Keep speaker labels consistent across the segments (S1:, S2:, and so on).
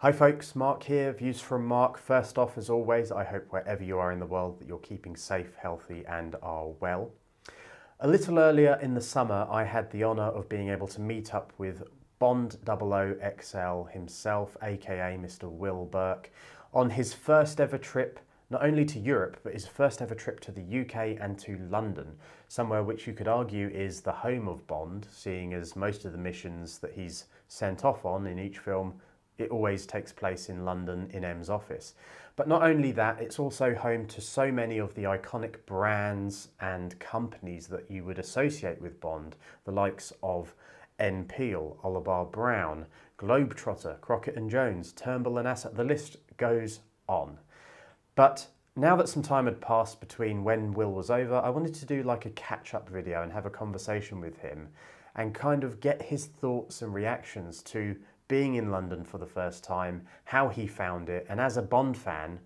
S1: Hi folks, Mark here, Views from Mark. First off, as always, I hope wherever you are in the world that you're keeping safe, healthy and are well. A little earlier in the summer, I had the honour of being able to meet up with Bond00XL himself, aka Mr. Will Burke, on his first ever trip, not only to Europe, but his first ever trip to the UK and to London, somewhere which you could argue is the home of Bond, seeing as most of the missions that he's sent off on in each film, it always takes place in London in M's office. But not only that, it's also home to so many of the iconic brands and companies that you would associate with Bond, the likes of N. Peel, Oliver Brown, Globe-Trotter, Crockett & Jones, Turnbull and Asset, the list goes on. But now that some time had passed between when Will was over, I wanted to do like a catch-up video and have a conversation with him and kind of get his thoughts and reactions to being in London for the first time, how he found it, and as a Bond fan,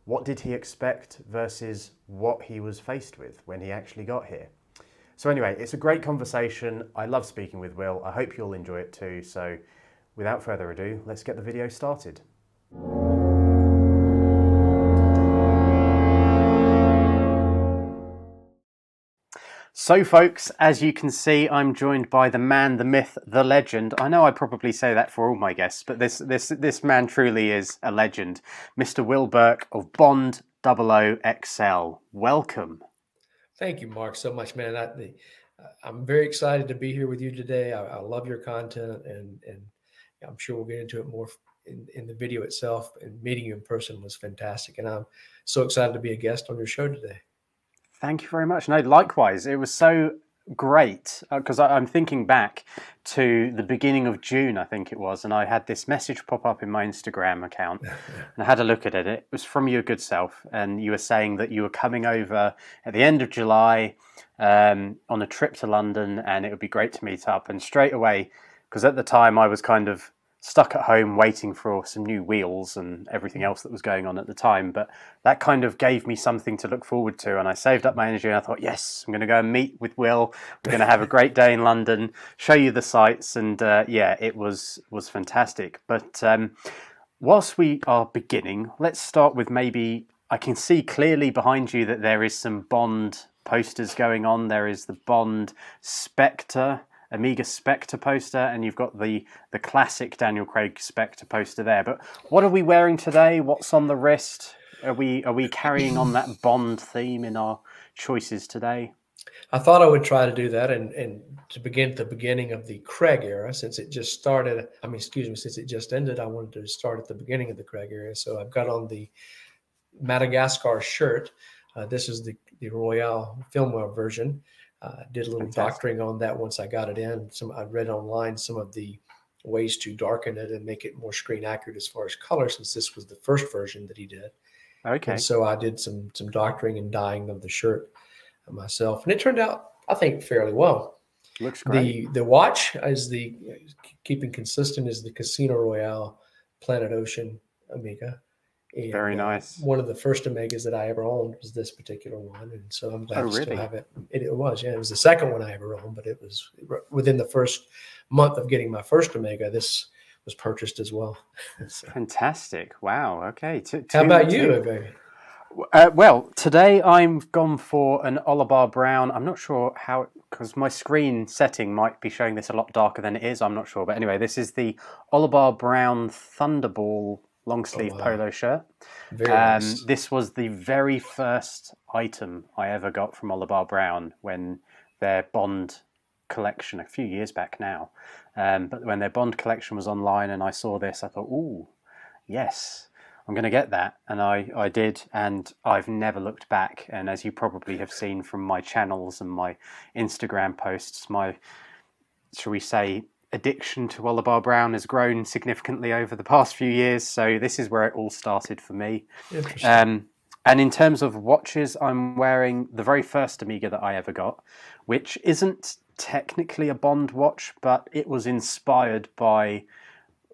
S1: what did he expect versus what he was faced with when he actually got here. So anyway, it's a great conversation. I love speaking with Will. I hope you'll enjoy it too. So without further ado, let's get the video started. So folks, as you can see, I'm joined by the man, the myth, the legend. I know I probably say that for all my guests, but this man truly is a legend. Mr. Will Burke of Bond00XL. Welcome.
S2: Thank you, Mark, so much, man. I'm very excited to be here with you today. I love your content, and I'm sure we'll get into it more in the video itself. And meeting you in person was fantastic, and I'm so excited to be a guest on your show today.
S1: Thank you very much. No, likewise. It was so great because I'm thinking back to the beginning of June, I think it was, and I had this message pop up in my Instagram account and I had a look at it. It was from your good self, and you were saying that you were coming over at the end of July on a trip to London and it would be great to meet up. And straight away, because at the time I was kind of stuck at home waiting for some new wheels and everything else that was going on at the time, but that kind of gave me something to look forward to, and I saved up my energy and I thought, yes, I'm going to go and meet with Will, we're going to have a great day in London, show you the sights, and yeah, it was fantastic. But whilst we are beginning, let's start with maybe, I can see clearly behind you that there is some Bond posters going on. There is the Bond Spectre, Amiga Spectre poster, and you've got the classic Daniel Craig Spectre poster there. But what are we wearing today? What's on the wrist? Are we carrying on that Bond theme in our choices today?
S2: I thought I would try to do that, and to begin at the beginning of the Craig era, since it just started. I mean, excuse me, since it just ended, I wanted to start at the beginning of the Craig era. So I've got on the Madagascar shirt. This is the Royale Filmware version. Did a little doctoring on that once I got it in. I read online some of the ways to darken it and make it more screen accurate as far as color, since this was the first version that he did.
S1: Okay.
S2: And so I did some doctoring and dyeing of the shirt myself, and it turned out, I think, fairly well.
S1: Looks great.
S2: The watch is keeping consistent is the Casino Royale Planet Ocean Amiga. And,
S1: very nice.
S2: One of the first Amigas that I ever owned was this particular one, and so I'm glad to still have it. It was, yeah, it was the second one I ever owned, but it was within the first month of getting my first Amiga. This was purchased as well.
S1: So. Fantastic! Wow. Okay.
S2: How about you, baby?
S1: Well, today I've gone for an Oliver Brown. I'm not sure how, because my screen setting might be showing this a lot darker than it is. I'm not sure, but anyway, this is the Oliver Brown Thunderball long sleeve polo shirt. Nice. This was the very first item I ever got from Oliver Brown when their Bond collection, a few years back now, but when their Bond collection was online and I saw this, I thought, ooh, yes, I'm going to get that. And I did, and I've never looked back. And as you probably have seen from my channels and my Instagram posts, my, shall we say, addiction to Oliver Brown has grown significantly over the past few years, so this is where it all started for me.
S2: Interesting.
S1: And in terms of watches, I'm wearing the very first Amiga that I ever got, which isn't technically a Bond watch, but it was inspired by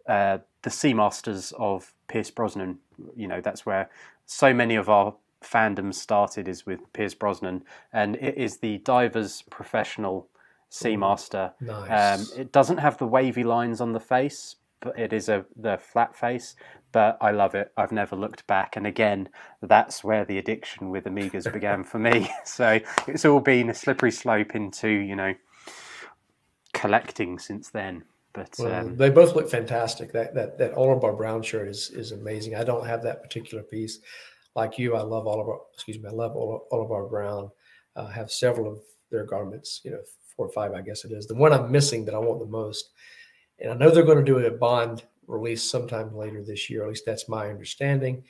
S1: the Seamasters of Pierce Brosnan. You know, that's where so many of our fandom started, is with Pierce Brosnan, and it is the Divers Professional Seamaster.
S2: Nice.
S1: It doesn't have the wavy lines on the face, it is the flat face, but I love it. I've never looked back. And again, that's where the addiction with Amigas began for me. So it's all been a slippery slope into, you know, collecting since then. But
S2: well, they both look fantastic. That Oliver Brown shirt is amazing. I don't have that particular piece. Like you, I love Oliver Brown. I have several of their garments, you know, 4 or 5, I guess it is. The one I'm missing that I want the most, and I know they're going to do a Bond release sometime later this year, at least that's my understanding,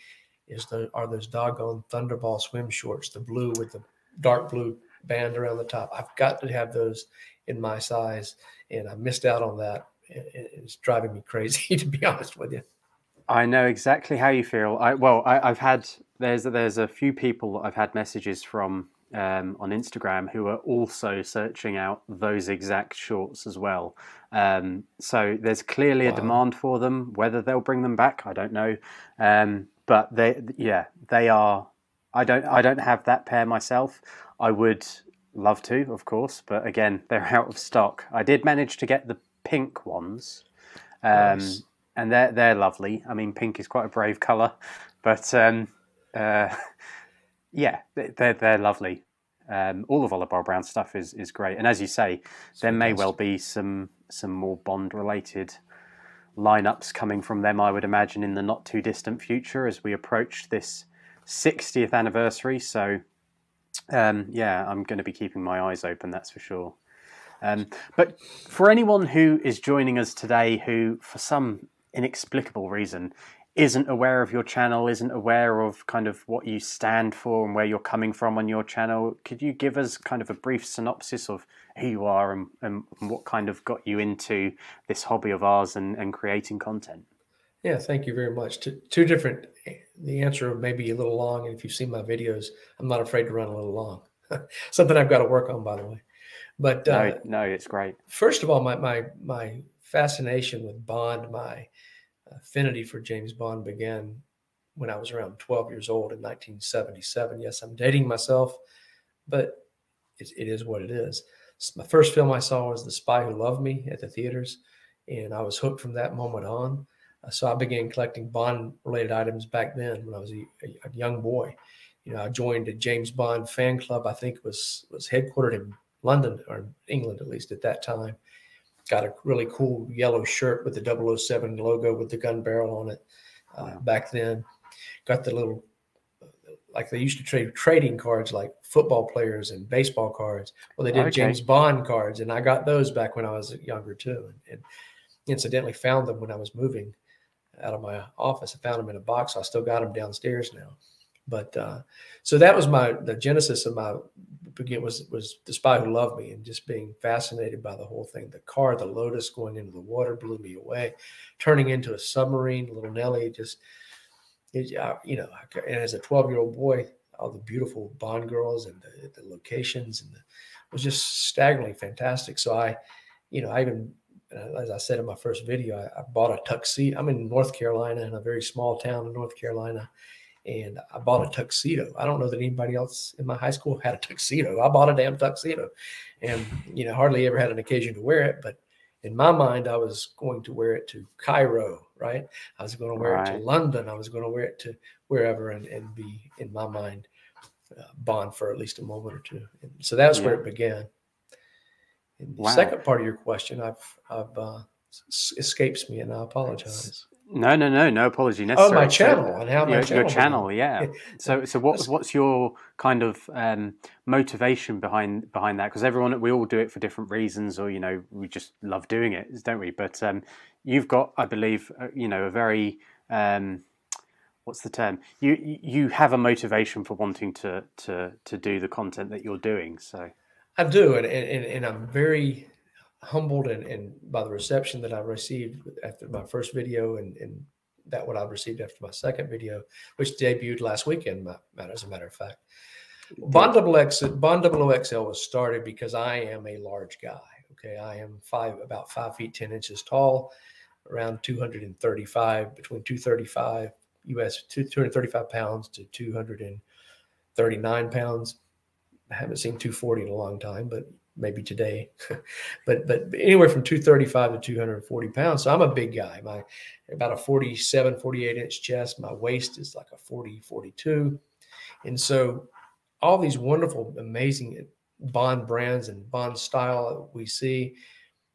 S2: are those doggone Thunderball swim shorts, the blue with the dark blue band around the top. I've got to have those in my size, and I missed out on that. It's driving me crazy, to be honest with you.
S1: I know exactly how you feel. I've had there's a few people that I've had messages from on Instagram who are also searching out those exact shorts as well. So there's clearly a demand for them. Whether they'll bring them back, I don't know. But they are. I don't have that pair myself. I would love to, of course, but again, they're out of stock. I did manage to get the pink ones.
S2: Nice.
S1: And they're lovely. I mean, pink is quite a brave colour, but yeah, they're lovely. All of Oliver Brown's stuff is great, and as you say, there may well be some more Bond related lineups coming from them. I would imagine in the not too distant future as we approach this 60th anniversary. So yeah, I'm going to be keeping my eyes open. That's for sure. But for anyone who is joining us today, who for some inexplicable reason isn't aware of your channel, isn't aware of kind of what you stand for and where you're coming from on your channel, could you give us kind of a brief synopsis of who you are and what kind of got you into this hobby of ours and creating content?
S2: Yeah, thank you very much. Two different, the answer may be a little long, and if you've seen my videos, I'm not afraid to run a little long. Something I've got to work on, by the way. But
S1: no, it's great.
S2: First of all, my fascination with Bond, my affinity for James Bond began when I was around 12 years old in 1977. Yes, I'm dating myself, but it is what it is. My first film I saw was The Spy Who Loved Me at the theaters, and I was hooked from that moment on. So I began collecting Bond-related items back then when I was a young boy. You know, I joined a James Bond fan club. I think it was headquartered in London, or England at least at that time. Got a really cool yellow shirt with the 007 logo with the gun barrel on it back then. Got the little, like they used to trade trading cards like football players and baseball cards. Well, they did James Bond cards, and I got those back when I was younger too. And incidentally found them when I was moving out of my office. I found them in a box. I still got them downstairs now. But so that was the genesis of my begin was The Spy Who Loved Me, and just being fascinated by the whole thing. The car, the Lotus going into the water blew me away, turning into a submarine, little Nellie, you know, and as a 12-year-old boy, all the beautiful Bond girls and the locations it was just staggeringly fantastic. So I even, as I said in my first video, I bought a tuxedo. I'm in North Carolina, in a very small town in North Carolina. And I bought a tuxedo. I don't know that anybody else in my high school had a tuxedo. I bought a damn tuxedo, and you know, hardly ever had an occasion to wear it. But in my mind, I was going to wear it to Cairo, right? I was going to wear it to London. I was going to wear it to wherever, and be in my mind Bond for at least a moment or two. And so that's where it began. And the second part of your question, escapes me, and I apologize.
S1: No apology necessary.
S2: Oh, my channel and how
S1: your channel, yeah. So what's your kind of motivation behind that? Because we all do it for different reasons, or you know, we just love doing it, don't we? But you've got, I believe, you know, a very what's the term? You have a motivation for wanting to do the content that you're doing. So
S2: I do, and I'm very humbled and by the reception that I received after my first video, and that what I received after my second video, which debuted last weekend, as a matter of fact. Bond00XL was started because I am a large guy. Okay, I am about 5 feet 10 inches tall, around 235, between 235 US 235 pounds to 239 pounds. I haven't seen 240 in a long time, but maybe today, but anywhere from 235 to 240 pounds. So I'm a big guy. About a 47, 48 inch chest. My waist is like a 40, 42. And so all these wonderful, amazing Bond brands and Bond style that we see,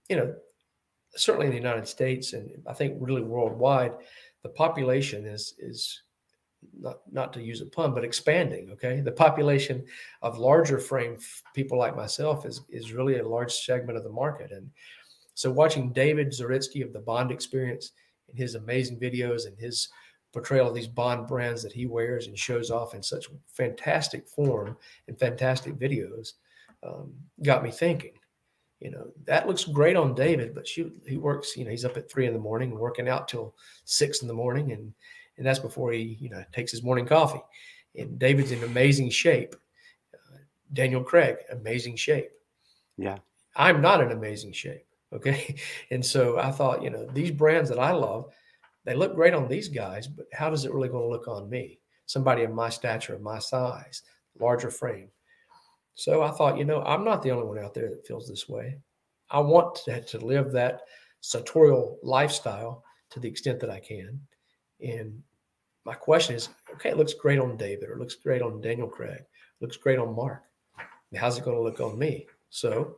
S2: you know, certainly in the United States, and I think really worldwide, the population is not to use a pun, but expanding. Okay, the population of larger frame people like myself is really a large segment of the market. And so watching David Zaritsky of the Bond Experience and his amazing videos and his portrayal of these Bond brands that he wears and shows off in such fantastic form and fantastic videos got me thinking, you know, that looks great on David, but shoot, he works, you know, he's up at 3 a.m. and working out till 6 a.m. and that's before he, you know, takes his morning coffee. And David's in amazing shape. Daniel Craig, amazing shape.
S1: Yeah.
S2: I'm not in amazing shape. Okay. And so I thought, you know, these brands that I love, they look great on these guys, but how does it really going to look on me? Somebody of my stature, of my size, larger frame. So I thought, you know, I'm not the only one out there that feels this way. I want to live that sartorial lifestyle to the extent that I can. And my question is, okay, it looks great on David, or it looks great on Daniel Craig, it looks great on Mark. How's it going to look on me? So,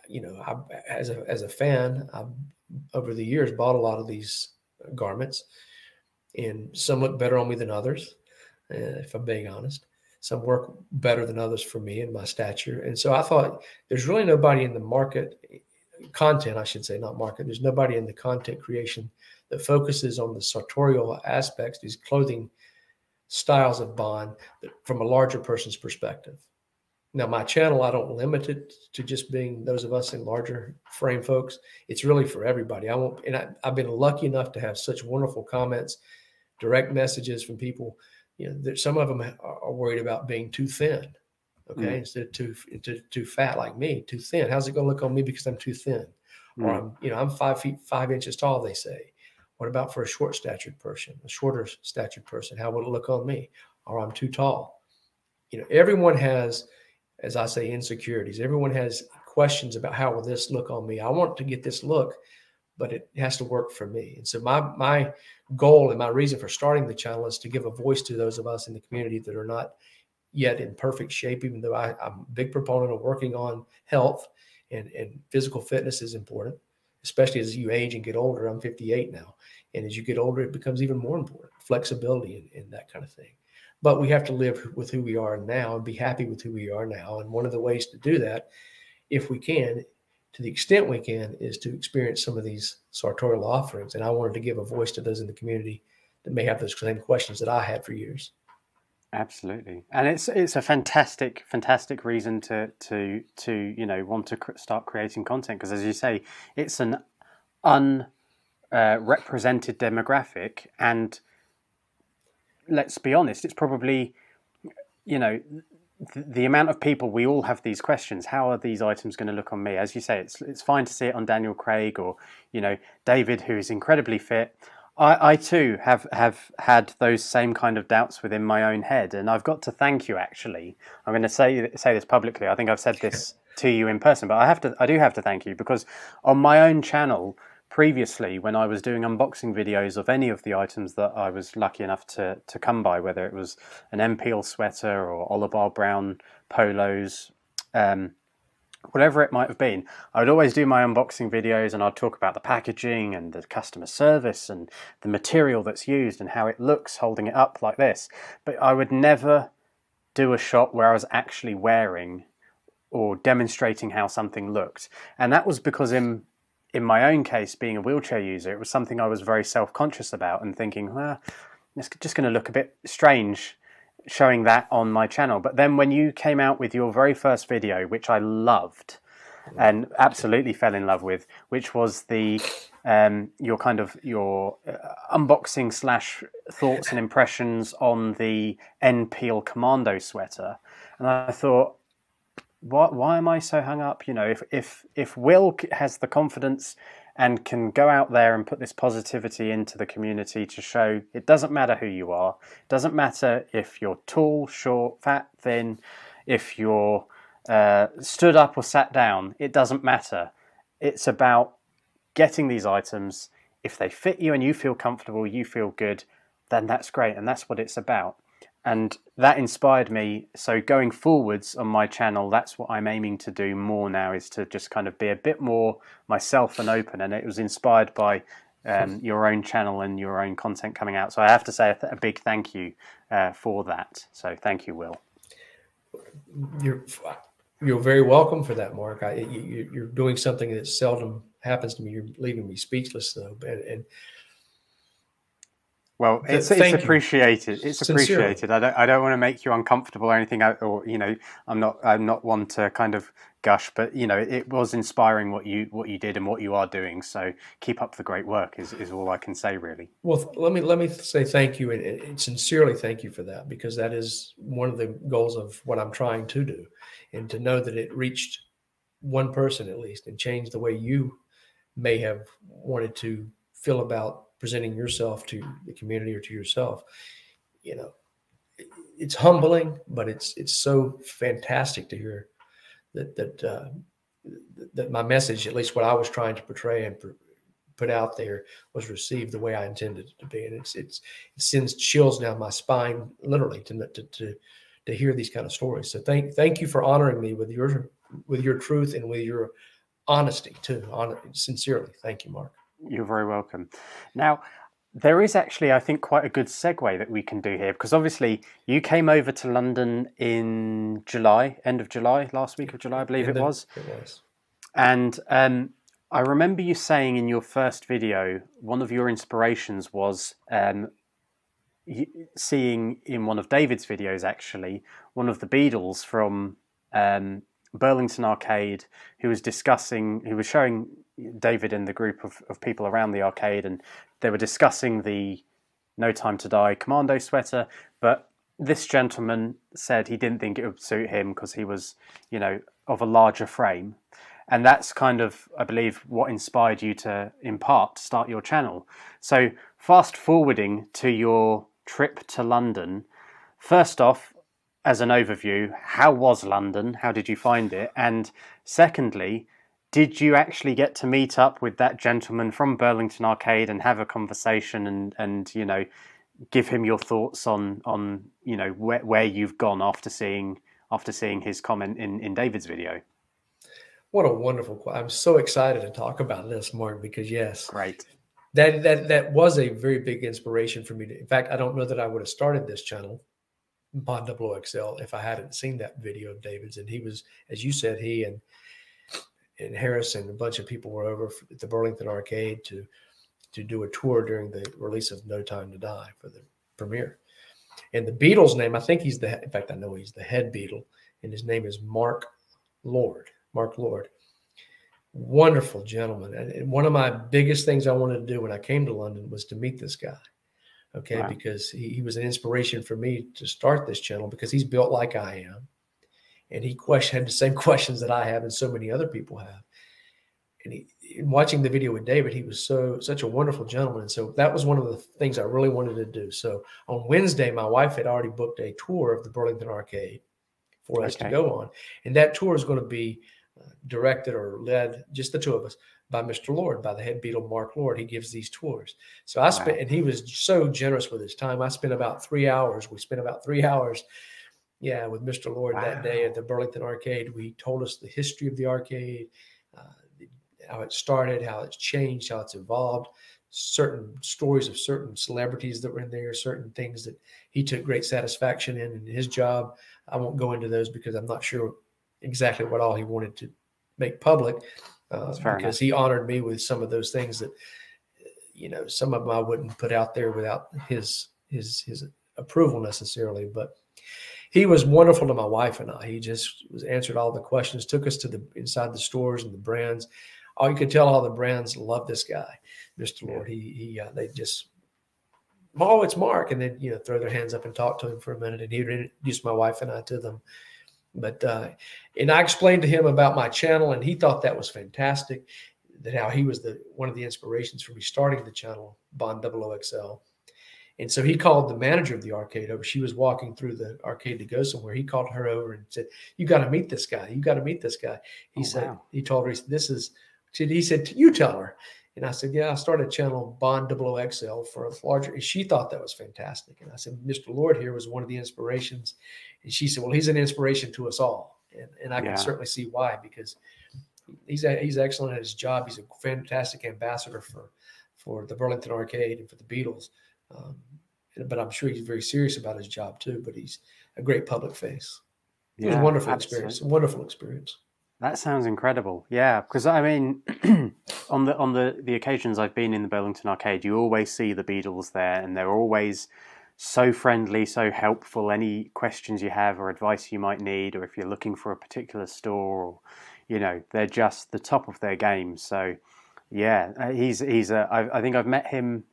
S2: you know, as a fan, I've over the years bought a lot of these garments, and some look better on me than others, if I'm being honest. Some work better than others for me and my stature. And so I thought, there's really nobody in the market, content, I should say, not market. There's nobody in the content creation that focuses on the sartorial aspects, these clothing styles of Bond, from a larger person's perspective. Now, my channel, I don't limit it to just being those of us in larger frame folks. It's really for everybody. I've been lucky enough to have such wonderful comments, direct messages from people. You know, some of them are worried about being too thin. Okay, instead of too fat like me, too thin. How's it going to look on me because I'm too thin? Or I'm 5 feet 5 inches tall, they say. What about for a short statured person, a shorter statured person? How would it look on me? Or I'm too tall. You know, everyone has, as I say, insecurities. Everyone has questions about how will this look on me. I want to get this look, but it has to work for me. And so my goal and my reason for starting the channel is to give a voice to those of us in the community that are not yet in perfect shape, even though I'm a big proponent of working on health, and physical fitness is important, especially as you age and get older. I'm 58 now. And as you get older, it becomes even more important, flexibility and that kind of thing. But we have to live with who we are now and be happy with who we are now. And one of the ways to do that, if we can, to the extent we can, is to experience some of these sartorial offerings. And I wanted to give a voice to those in the community that may have those same questions that I had for years.
S1: Absolutely, and it's a fantastic reason to you know, want to start creating content, because, as you say, it's an unrepresented demographic, and let's be honest, it's probably, you know, the amount of people, we all have these questions. How are these items going to look on me? As you say, it's fine to see it on Daniel Craig or, you know, David, who is incredibly fit. I too have had those same kind of doubts within my own head, and I've got to thank you. Actually, I'm going to say this publicly. I think I've said this to you in person, but I do have to thank you, because on my own channel previously, when I was doing unboxing videos of any of the items that I was lucky enough to come by, whether it was an MPL sweater or Oliver Brown polos, whatever it might have been, I would always do my unboxing videos, and I'd talk about the packaging and the customer service and the material that's used and how it looks holding it up like this. But I would never do a shot where I was actually wearing or demonstrating how something looked. And that was because in my own case, being a wheelchair user, it was something I was very self-conscious about, and thinking, well, it's just going to look a bit strange showing that on my channel. But then when you came out with your very first video, which I loved and absolutely fell in love with, which was the your unboxing / thoughts and impressions on the NPL Commando sweater, and I thought, why am I so hung up? You know, if Will has the confidence and can go out there and put this positivity into the community to show it doesn't matter who you are, it doesn't matter if you're tall, short, fat, thin, if you're stood up or sat down. It doesn't matter. It's about getting these items. If they fit you and you feel comfortable, you feel good, then that's great. And that's what it's about. And that inspired me. So going forwards on my channel, that's what I'm aiming to do more now, is to just kind of be a bit more myself and open. And it was inspired by your own channel and your own content coming out. So I have to say a big thank you for that. So thank you, Will.
S2: You're very welcome for that, Mark. You're doing something that seldom happens to me. You're leaving me speechless, though.
S1: Well, it's appreciated. It's appreciated. I don't want to make you uncomfortable or anything, or I'm not one to kind of gush, but it was inspiring what you did and what you are doing. So keep up the great work is all I can say, really.
S2: Well, let me say thank you and sincerely thank you for that, because that is one of the goals of what I'm trying to do, and to know that it reached one person at least and changed the way you may have wanted to feel about presenting yourself to the community or to yourself. It's humbling, but it's so fantastic to hear that my message, at least what I was trying to portray and put out there, was received the way I intended it to be. And it sends chills down my spine, literally, to hear these kind of stories. So thank you for honoring me with your truth and with your honesty too. Sincerely, thank you, Mark.
S1: You're very welcome. Now, there is actually, I think, quite a good segue that we can do here, because obviously you came over to London in July, end of July, last week of July, I believe it was.
S2: It was.
S1: And I remember you saying in your first video, one of your inspirations was seeing in one of David's videos, actually, one of the Beatles from Burlington Arcade, who was showing David and the group of people around the arcade, and they were discussing the No Time to Die commando sweater, but this gentleman said he didn't think it would suit him because he was, of a larger frame. And that's kind of, I believe, what inspired you to, in part, start your channel. So fast forwarding to your trip to London, first off, as an overview, how was London? How did you find it? And secondly, did you actually get to meet up with that gentleman from Burlington Arcade and have a conversation and give him your thoughts on where you've gone after seeing his comment in David's video?
S2: What a wonderful! I'm so excited to talk about this, Mark, because yes,
S1: great.
S2: That was a very big inspiration for me. In fact, I don't know that I would have started this channel, Bond00XL, if I hadn't seen that video of David's. And he was, as you said, he and Harris and a bunch of people were over at the Burlington Arcade to do a tour during the release of No Time to Die for the premiere. And the Beatles' name, I think in fact, I know he's the head Beatle, and his name is Mark Lord. Mark Lord. Wonderful gentleman. And one of my biggest things I wanted to do when I came to London was to meet this guy. Okay, wow. Because he was an inspiration for me to start this channel, because he's built like I am. And he had the same questions that I have and so many other people have. And in watching the video with David, he was such a wonderful gentleman. And so that was one of the things I really wanted to do. So on Wednesday, my wife had already booked a tour of the Burlington Arcade for us to go on. And that tour is going to be directed or led, just the two of us, by Mr. Lord, by the head Beatle, Mark Lord. He gives these tours. So I spent, and he was so generous with his time. I spent about 3 hours. We spent about 3 hours, with Mr. Lord that day at the Burlington Arcade. We told us the history of the arcade, how it started, how it's changed, how it's evolved, certain stories of certain celebrities that were in there, certain things that he took great satisfaction in his job. I won't go into those because I'm not sure exactly what all he wanted to make public, because he honored me with some of those things that, some of them I wouldn't put out there without his approval necessarily. But he was wonderful to my wife and I. He just answered all the questions, took us to inside the stores and the brands. Oh, you could tell all the brands love this guy, Mr. Lord. They just, oh, it's Mark, and then throw their hands up and talk to him for a minute, and he introduced my wife and I to them. But and I explained to him about my channel, and he thought that was fantastic. That how he was one of the inspirations for me starting the channel Bond00XL, And so he called the manager of the arcade over. She was walking through the arcade to go somewhere. He called her over and said, "You got to meet this guy. You got to meet this guy." He said,
S1: wow.
S2: he told her, he said, he said, "You tell her." And I said, "Yeah, I started channel Bond00XL for a larger." And she thought that was fantastic. And I said, "Mr. Lord here was one of the inspirations." And she said, "Well, he's an inspiration to us all." And I can certainly see why, because he's excellent at his job. He's a fantastic ambassador for the Burlington Arcade and for the Beatles. But I'm sure he's very serious about his job too. But he's a great public face. It was a wonderful experience. A wonderful experience.
S1: That sounds incredible. Yeah, because I mean, on the occasions I've been in the Burlington Arcade, you always see the Beatles there, and they're always so friendly, so helpful. Any questions you have or advice you might need, or if you're looking for a particular store, or, you know, they're just the top of their game. So yeah, I think I've met him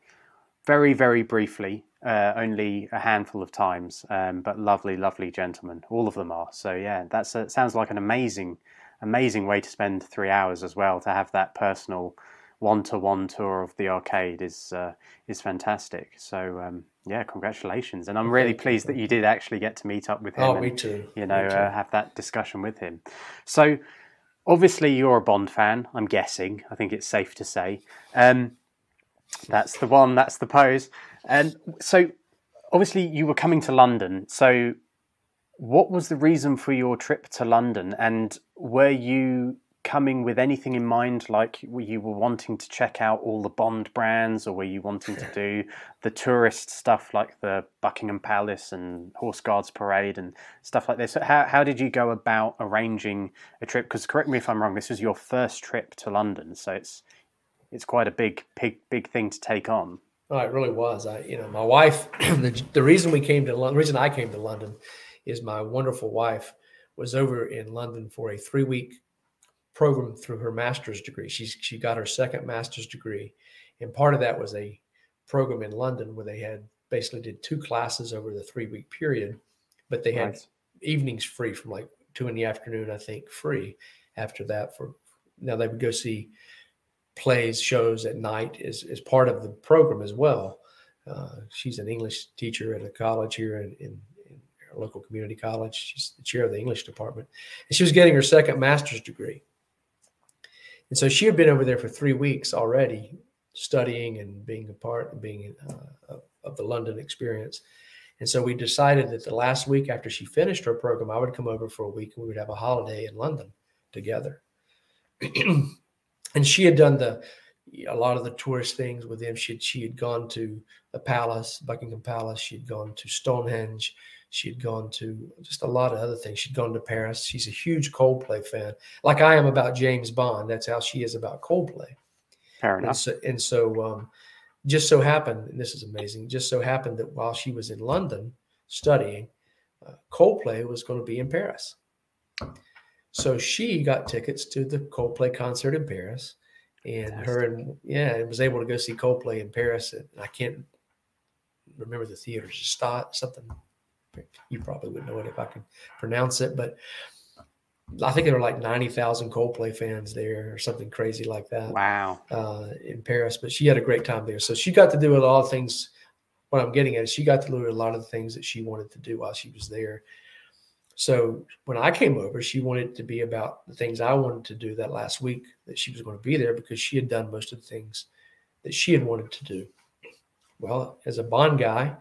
S1: very, very briefly, only a handful of times, but lovely gentleman. All of them are. So yeah, sounds like an amazing way to spend 3 hours as well. To have that personal one-to-one tour of the arcade is fantastic. So yeah, congratulations, and I'm really pleased that you did actually get to meet up with him.
S2: Oh, me too.
S1: You know, have that discussion with him. So obviously you're a Bond fan, I'm guessing. I think it's safe to say. That's the one. That's the pose. And so obviously you were coming to London. So what was the reason for your trip to London, and were you coming with anything in mind, like you were wanting to check out all the Bond brands, or were you wanting to do the tourist stuff like the Buckingham Palace and Horse Guards Parade and stuff like this? So how did you go about arranging a trip? Because correct me if I'm wrong, this was your first trip to London, so it's quite a big thing to take on.
S2: Oh, it really was. My wife, the reason I came to London is my wonderful wife was over in London for a 3-week program through her master's degree. She got her second master's degree, and part of that was a program in London where they had basically did 2 classes over the 3-week period, but they had evenings free from like 2 in the afternoon, I think, free after that. Now they would go see plays, shows at night as part of the program as well. She's an English teacher at a college here in our local community college. She's the chair of the English department, and she was getting her second master's degree. And so she had been over there for 3 weeks already, studying and being a part of of the London experience. And so we decided that the last week after she finished her program, I would come over for a week and we would have a holiday in London together. And she had done a lot of the tourist things with them. She had gone to the palace, Buckingham Palace. She had gone to Stonehenge. She had gone to just a lot of other things. She'd gone to Paris. She's a huge Coldplay fan, like I am about James Bond. That's how she is about Coldplay.
S1: Fair enough.
S2: And so just so happened, and this is amazing, just so happened that while she was in London studying, Coldplay was going to be in Paris. So she got tickets to the Coldplay concert in Paris, and was able to go see Coldplay in Paris. And I can't remember the theater, just something. You probably would know it if I could pronounce it, but I think there were like 90,000 Coldplay fans there or something crazy like that.
S1: Wow.
S2: In Paris, but she had a great time there. So she got to do a lot of things. What I'm getting at is she got to do a lot of the things that she wanted to do while she was there. So when I came over, she wanted it to be about the things I wanted to do that last week that she was going to be there, because she had done most of the things that she had wanted to do. Well, as a Bond guy,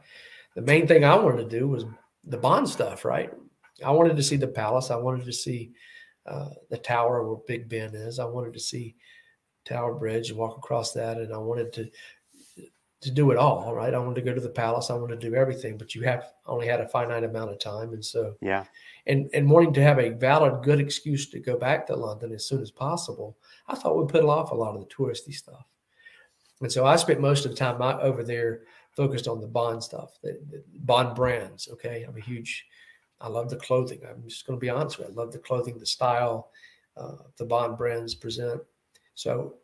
S2: the main thing I wanted to do was the Bond stuff, right? I wanted to see the palace. I wanted to see the tower where Big Ben is. I wanted to see Tower Bridge and walk across that. And I wanted to do it all, right? I wanted to go to the palace. I wanted to do everything, but you only had a finite amount of time. And so,
S1: yeah.
S2: And wanting to have a valid, good excuse to go back to London as soon as possible, I thought we'd put off a lot of the touristy stuff. And so I spent most of the time over there focused on the Bond stuff, the Bond brands. Okay. I love the clothing. I'm just going to be honest with you. I love the clothing, the style the Bond brands present. So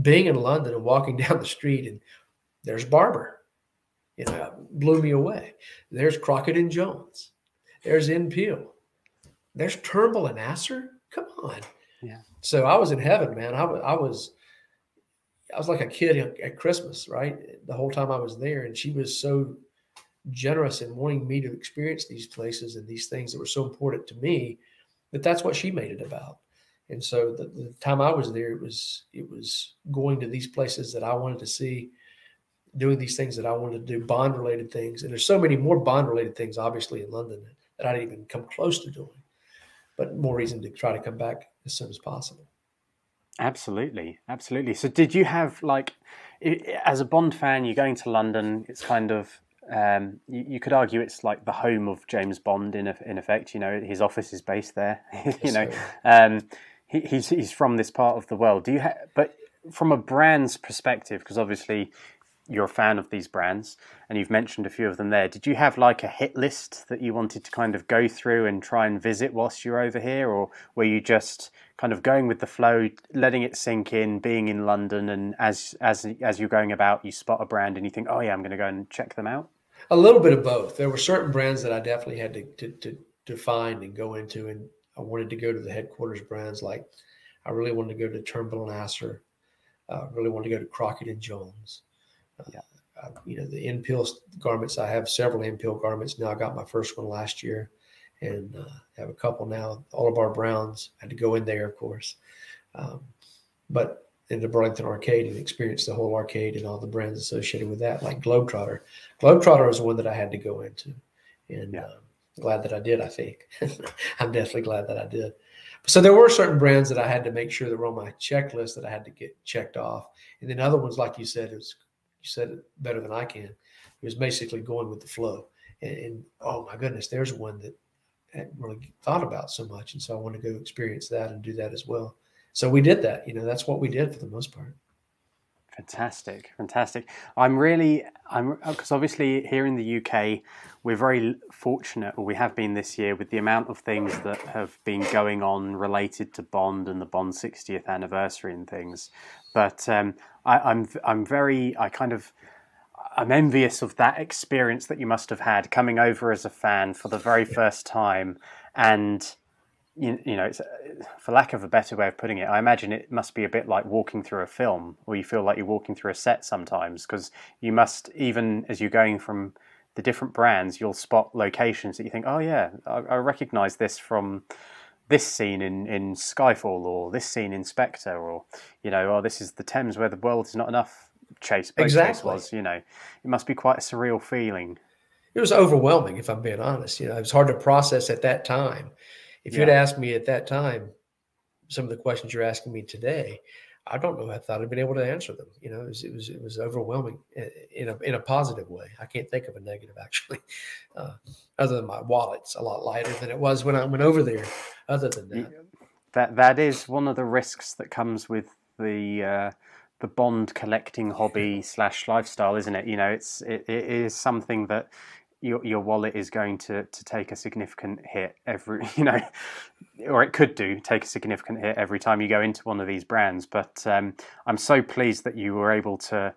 S2: being in London and walking down the street, and there's Barber, blew me away. There's Crockett and Jones. There's N. Peel. There's Turnbull and Asser. Come on.
S1: Yeah.
S2: So I was in heaven, man. I was, I was like a kid at Christmas, right? The whole time I was there, and she was so generous in wanting me to experience these places and these things that were so important to me, that's what she made it about. And so the time I was there, it was going to these places that I wanted to see, doing these things that I wanted to do, bond related things. And there's so many more bond related things, obviously, in London that I didn't even come close to doing, but more reason to try to come back as soon as possible.
S1: Absolutely, absolutely. So did you have, like, as a Bond fan, you're going to London, it's kind of, you could argue it's like the home of James Bond in effect, you know, his office is based there, you know, he's from this part of the world. Do you but from a brand's perspective, because obviously you're a fan of these brands and you've mentioned a few of them there, did you have like a hit list that you wanted to kind of go through and try and visit whilst you're over here, or were you just kind of going with the flow, letting it sink in, being in London, and as you're going about, you spot a brand and you think, oh yeah, I'm going to go and check them out?
S2: A little bit of both. There were certain brands that I definitely had to find and go into, and I wanted to go to the headquarters brands. Like I really wanted to go to Turnbull and Asser. Really wanted to go to Crockett and Jones. You know, the Enfield garments, I have several Enfield garments now. I got my first one last year, and have a couple now. All of our Browns, had to go in there, of course. But in the Burlington Arcade and experience the whole arcade and all the brands associated with that, like Globe-Trotter. Globe-Trotter was one that I had to go into, and glad that I did, I think. I'm definitely glad that I did. So there were certain brands that I had to make sure that were on my checklist that I had to get checked off. And then other ones, like you said, you said it better than I can. It was basically going with the flow. And oh my goodness, there's one that I hadn't really thought about so much. And so I want to go experience that and do that as well. So we did that. You know, that's what we did for the most part.
S1: Fantastic, fantastic. Because obviously here in the UK, we're very fortunate, or we have been this year, with the amount of things that have been going on related to Bond and the Bond 60th anniversary and things. But I'm envious of that experience that you must have had coming over as a fan for the very first time. And you know, it's, for lack of a better way of putting it, I imagine it must be a bit like walking through a film, or you feel like you're walking through a set sometimes, because you must, even as you're going from the different brands, you'll spot locations that you think, oh yeah, I recognise this from this scene in Skyfall, or this scene in Spectre, or, you know, oh, this is the Thames where the world is not enough chase was. You know, it must be quite a surreal feeling.
S2: It was overwhelming, if I'm being honest. You know, it was hard to process at that time. If you'd asked me at that time some of the questions you're asking me today, I don't know. I thought I'd been able to answer them. You know, it was overwhelming in a positive way. I can't think of a negative, actually, other than my wallet's a lot lighter than it was when I went over there. Other than
S1: that is one of the risks that comes with the Bond collecting hobby / lifestyle, isn't it? You know, it is something that your wallet is going to take a significant hit every, you know, or it could take a significant hit every time you go into one of these brands. But I'm so pleased that you were able to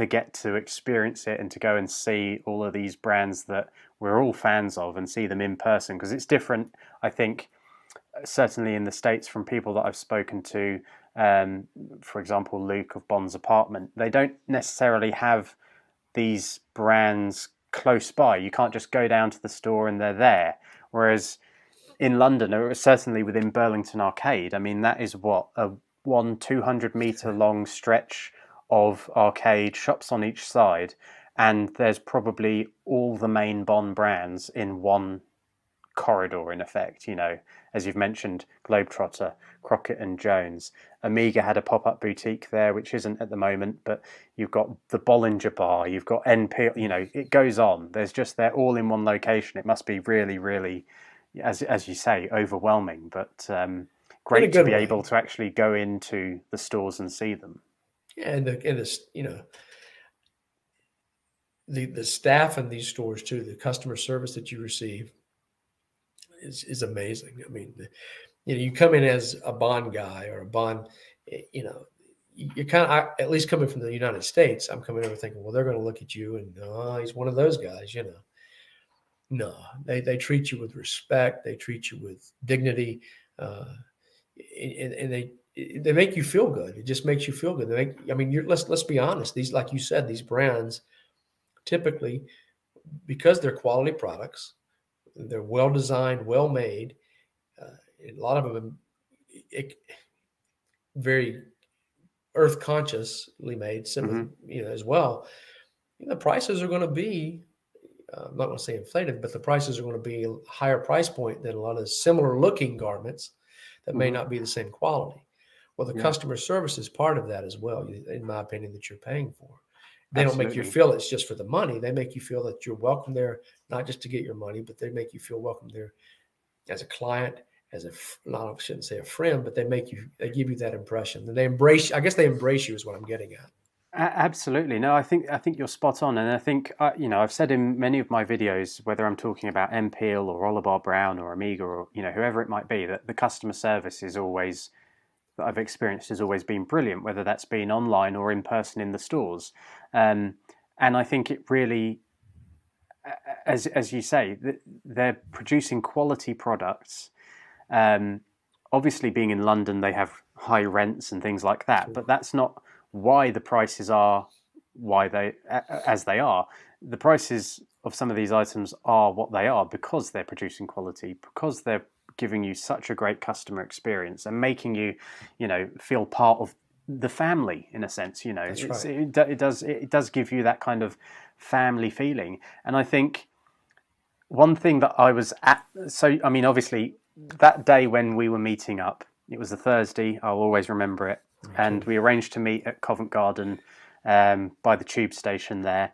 S1: get to experience it and to go and see all of these brands that we're all fans of and see them in person, because it's different, I think, certainly in the States, from people that I've spoken to. For example, Luke of Bond's Apartment, they don't necessarily have these brands close by. You can't just go down to the store and they're there. Whereas in London, or certainly within Burlington Arcade, I mean, that is what, a 200 meter long stretch of arcade, shops on each side, and there's probably all the main Bond brands in one corridor, in effect. You know, as you've mentioned, Globe-Trotter, Crockett and Jones. Amiga had a pop-up boutique there, which isn't at the moment, but you've got the Bollinger Bar, you've got NP, you know, it goes on. They're all in one location. It must be really, really, as you say, overwhelming, but great to be able to actually go into the stores and see them.
S2: Yeah, and the you know, the staff in these stores too, the customer service that you receive is amazing. I mean, you know, you come in as a Bond guy or a Bond, you know, you're kind of, at least coming from the United States, I'm coming over thinking, well, they're going to look at you and, oh, he's one of those guys, you know. No, they treat you with respect. They treat you with dignity. And they make you feel good. It just makes you feel good. I mean, let's be honest. These, like you said, these brands typically, because they're quality products, they're well designed, well made. A lot of them very earth consciously made, as well. The prices are going to be, I'm not going to say inflated, but the prices are going to be a higher price point than a lot of similar looking garments that may not be the same quality. Well, the customer service is part of that as well, in my opinion, that you're paying for. They don't make you feel it's just for the money. They make you feel that you're welcome there, not just to get your money, but they make you feel welcome there as a client, as I shouldn't say a friend, but they give you that impression. And they embrace you is what I'm getting at.
S1: Absolutely. No, I think you're spot on. And I think, I've said in many of my videos, whether I'm talking about M-Peel or Oliver Brown or Amiga or, whoever it might be, that the customer service that I've experienced has always been brilliant, whether that's been online or in person in the stores. And I think it really, as you say, they're producing quality products. Obviously, being in London, they have high rents and things like that, but that's not why the prices are as they are. The prices of some of these items are what they are because they're producing quality, because they're giving you such a great customer experience and making you, feel part of the family in a sense.
S2: That's right.
S1: It does give you that kind of family feeling. And I think one thing that I was obviously that day when we were meeting up, it was a Thursday. I'll always remember it. And we arranged to meet at Covent Garden by the tube station there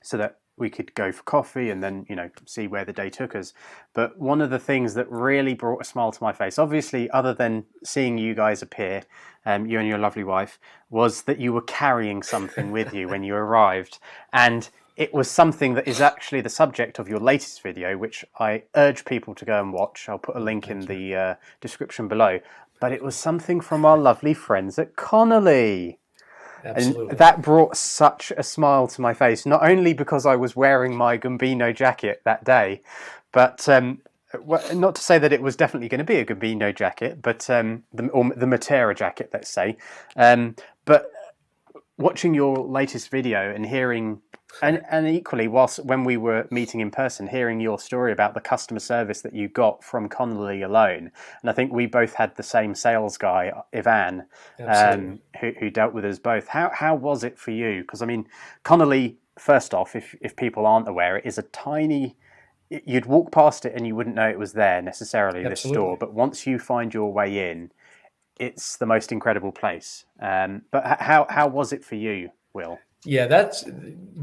S1: so that we could go for coffee and then, see where the day took us. But one of the things that really brought a smile to my face, obviously, other than seeing you guys appear, you and your lovely wife, was that you were carrying something with you when you arrived. And it was something that is actually the subject of your latest video, which I urge people to go and watch. I'll put a link in the description below. But it was something from our lovely friends at Connolly.
S2: Absolutely.
S1: And that brought such a smile to my face, not only because I was wearing my Gambino jacket that day, but not to say that it was definitely going to be a Gambino jacket, but the Matera jacket, let's say. But watching your latest video and hearing, and equally, when we were meeting in person, hearing your story about the customer service that you got from Connolly alone, and I think we both had the same sales guy, Ivan, who dealt with us both. How was it for you? Because I mean, Connolly, first off, if people aren't aware, it is a tiny. You'd walk past it and you wouldn't know it was there necessarily. This store, but once you find your way in, it's the most incredible place. But how was it for you, Will?
S2: Yeah, that's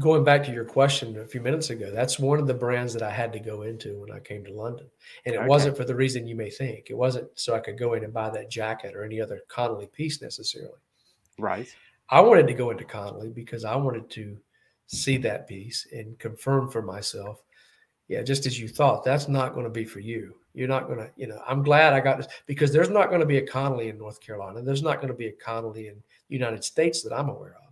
S2: going back to your question a few minutes ago. That's one of the brands that I had to go into when I came to London. And it wasn't for the reason you may think. It wasn't so I could go in and buy that jacket or any other Connolly piece necessarily.
S1: Right.
S2: I wanted to go into Connolly because I wanted to see that piece and confirm for myself, just as you thought, that's not going to be for you. You're not going to, I'm glad I got this because there's not going to be a Connolly in North Carolina. There's not going to be a Connolly in the United States that I'm aware of.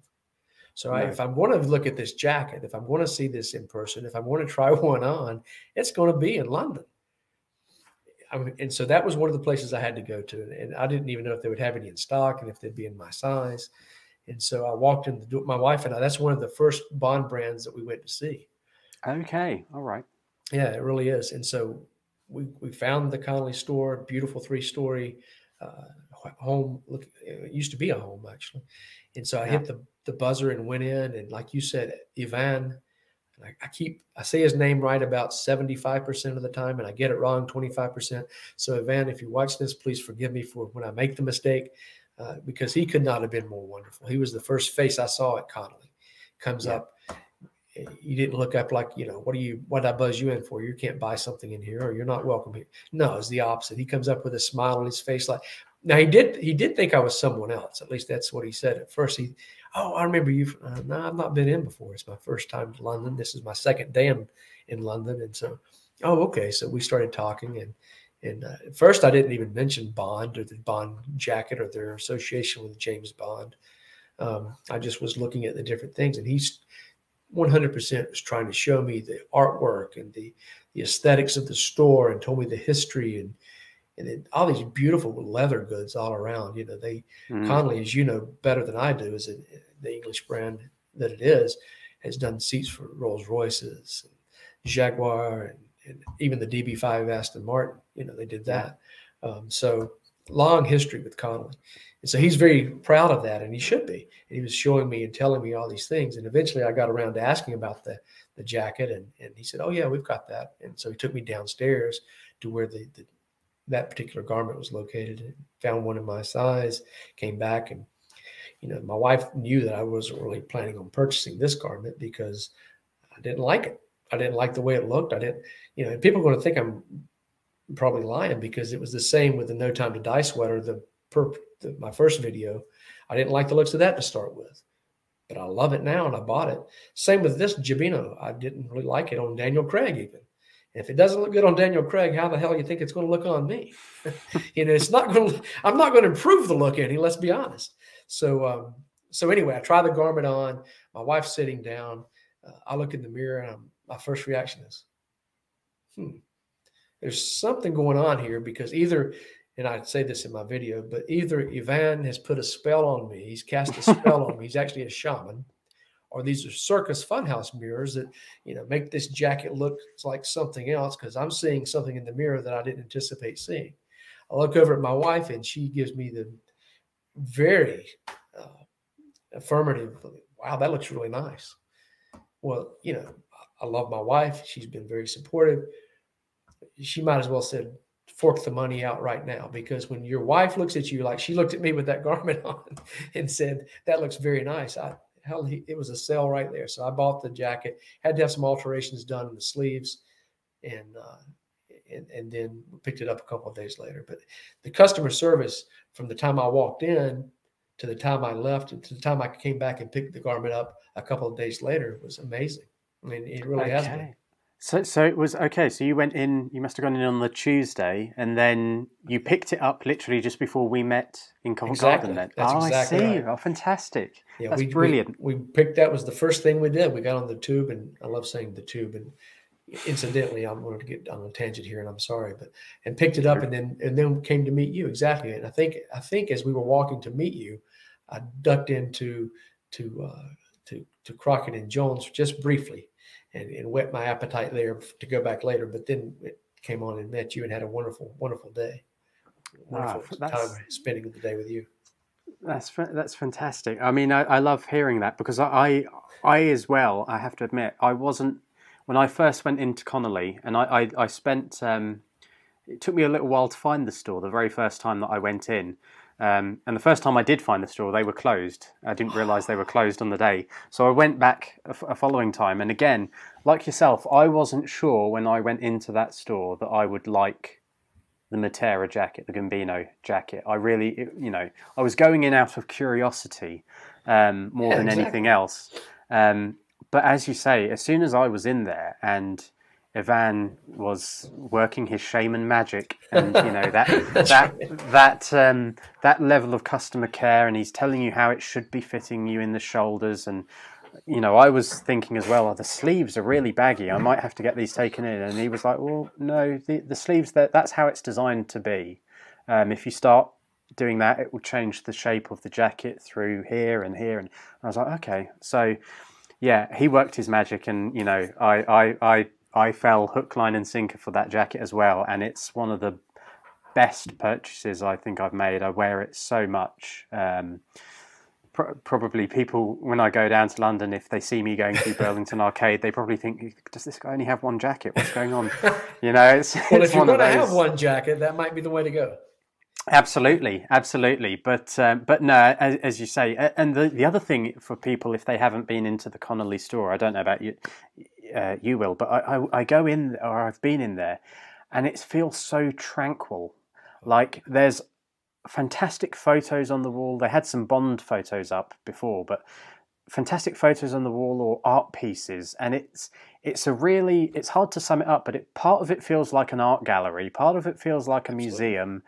S2: So if I'm going to look at this jacket, if I'm going to see this in person, if I'm going to try one on, it's going to be in London. And so that was one of the places I had to go to. And I didn't even know if they would have any in stock and if they'd be in my size. And so I walked in the door, my wife and I, that's one of the first Bond brands that we went to see.
S1: Okay. All right.
S2: Yeah, it really is. And so we found the Connolly store, beautiful 3-story home. Look, it used to be a home actually. And so I hit the buzzer and went in. And like you said, Ivan, I say his name right about 75% of the time, and I get it wrong 25%. So Ivan, if you watch this, please forgive me for when I make the mistake, because he could not have been more wonderful. He was the first face I saw at Connolly. Comes up. You didn't look up like, what did I buzz you in for? You can't buy something in here, or you're not welcome here. No, it's the opposite. He comes up with a smile on his face. Now he did think I was someone else. At least that's what he said at first. I remember you. No, I've not been in before. It's my first time to London. This is my second day in London. And so, okay. So we started talking, and at first I didn't even mention Bond or the Bond jacket or their association with James Bond. I just was looking at the different things, and he's 100% was trying to show me the artwork and the aesthetics of the store, and told me the history and then all these beautiful leather goods all around. You know, Connolly, as you know better than I do, is the English brand that it is, has done seats for Rolls Royces, and Jaguar, and even the DB5 Aston Martin. You know, they did that. So long history with Connolly. And so he's very proud of that, and he should be. And he was showing me and telling me all these things. And eventually I got around to asking about the jacket, and he said, oh, yeah, we've got that. And so he took me downstairs to where that particular garment was located, and found one in my size, came back. And, you know, my wife knew that I wasn't really planning on purchasing this garment because I didn't like it. I didn't like the way it looked. I didn't, you know, and people are going to think I'm probably lying, because it was the same with the No Time to Die sweater, my first video. I didn't like the looks of that to start with, but I love it now, and I bought it. Same with this Gibino. I didn't really like it on Daniel Craig even. And if it doesn't look good on Daniel Craig, how the hell do you think it's going to look on me? You know, I'm not going to improve the look any, let's be honest. So anyway, I try the garment on. My wife's sitting down. I look in the mirror, and my first reaction is, there's something going on here, because either, and I say this in my video, but either Ivan has put a spell on me, he's cast a spell on me, he's actually a shaman, or these are circus funhouse mirrors that, you know, make this jacket look like something else, because I'm seeing something in the mirror that I didn't anticipate seeing. I look over at my wife, and she gives me the very affirmative, wow, that looks really nice. Well, you know, I love my wife. She's been very supportive. She might as well said, fork the money out right now, because when your wife looks at you, like she looked at me with that garment on and said, that looks very nice. It was a sale right there. So I bought the jacket, had to have some alterations done in the sleeves, and then picked it up a couple of days later. But the customer service from the time I walked in to the time I left and to the time I came back and picked the garment up a couple of days later was amazing. I mean, it really has been.
S1: So it was okay. So you went in. You must have gone in on the Tuesday, and then you picked it up literally just before we met in Covent Garden. Then,
S2: that's exactly
S1: I see.
S2: Right.
S1: Oh, fantastic!
S2: Yeah,
S1: that's brilliant.
S2: We picked that was the first thing we did. We got on the tube, and I love saying the tube. And incidentally, I'm going to get on a tangent here, and I'm sorry, and picked it up, and then came to meet you exactly. And I think as we were walking to meet you, I ducked into Crockett and Jones just briefly. And whet my appetite there to go back later. But then it came on and met you and had a wonderful, wonderful day. Wonderful time spending the day with you.
S1: That's fantastic. I mean, I love hearing that, because I as well, I have to admit, I wasn't, when I first went into Connolly, and I spent, it took me a little while to find the store the very first time that I went in. And the first time I did find the store, they were closed. I didn't realise they were closed on the day. So I went back a following time. And again, like yourself, I wasn't sure when I went into that store that I would like the Matera jacket, the Gambino jacket. I really, you know, I was going in out of curiosity more than anything else. But as you say, as soon as I was in there and Ivan was working his shaman magic, and you know that level of customer care, and he's telling you how it should be fitting you in the shoulders, and you know, I was thinking as well, the sleeves are really baggy, I might have to get these taken in. And he was like, well, no, the sleeves, that's how it's designed to be. If you start doing that, it will change the shape of the jacket through here and here. And I was like, okay. So yeah, he worked his magic, and you know, I fell hook, line and sinker for that jacket as well, and it's one of the best purchases I think I've made. I wear it so much. Probably people, when I go down to London, if they see me going through Burlington Arcade, they probably think, does this guy only have one jacket? What's going on? You know, it's
S2: if you're going to have one jacket, that might be the way to go.
S1: Absolutely. But no, as you say, and the other thing for people, if they haven't been into the Connolly store, I don't know about you, you will, but I go in, or I've been in there, and it feels so tranquil. Like there's fantastic photos on the wall. They had some Bond photos up before, but fantastic photos on the wall, or art pieces, and it's hard to sum it up, but part of it feels like an art gallery, part of it feels like a museum.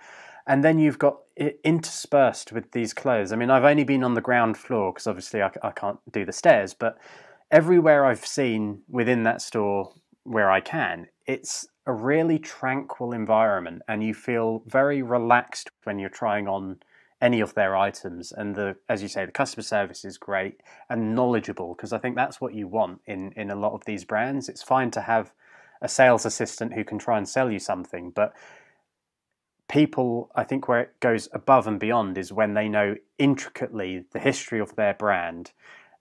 S1: And then you've got it interspersed with these clothes. I mean, I've only been on the ground floor because obviously I can't do the stairs, but everywhere I've seen within that store where I can, it's a really tranquil environment, and you feel very relaxed when you're trying on any of their items. And as you say, the customer service is great and knowledgeable, because I think that's what you want in a lot of these brands. It's fine to have a sales assistant who can try and sell you something, but people, I think where it goes above and beyond is when they know intricately the history of their brand,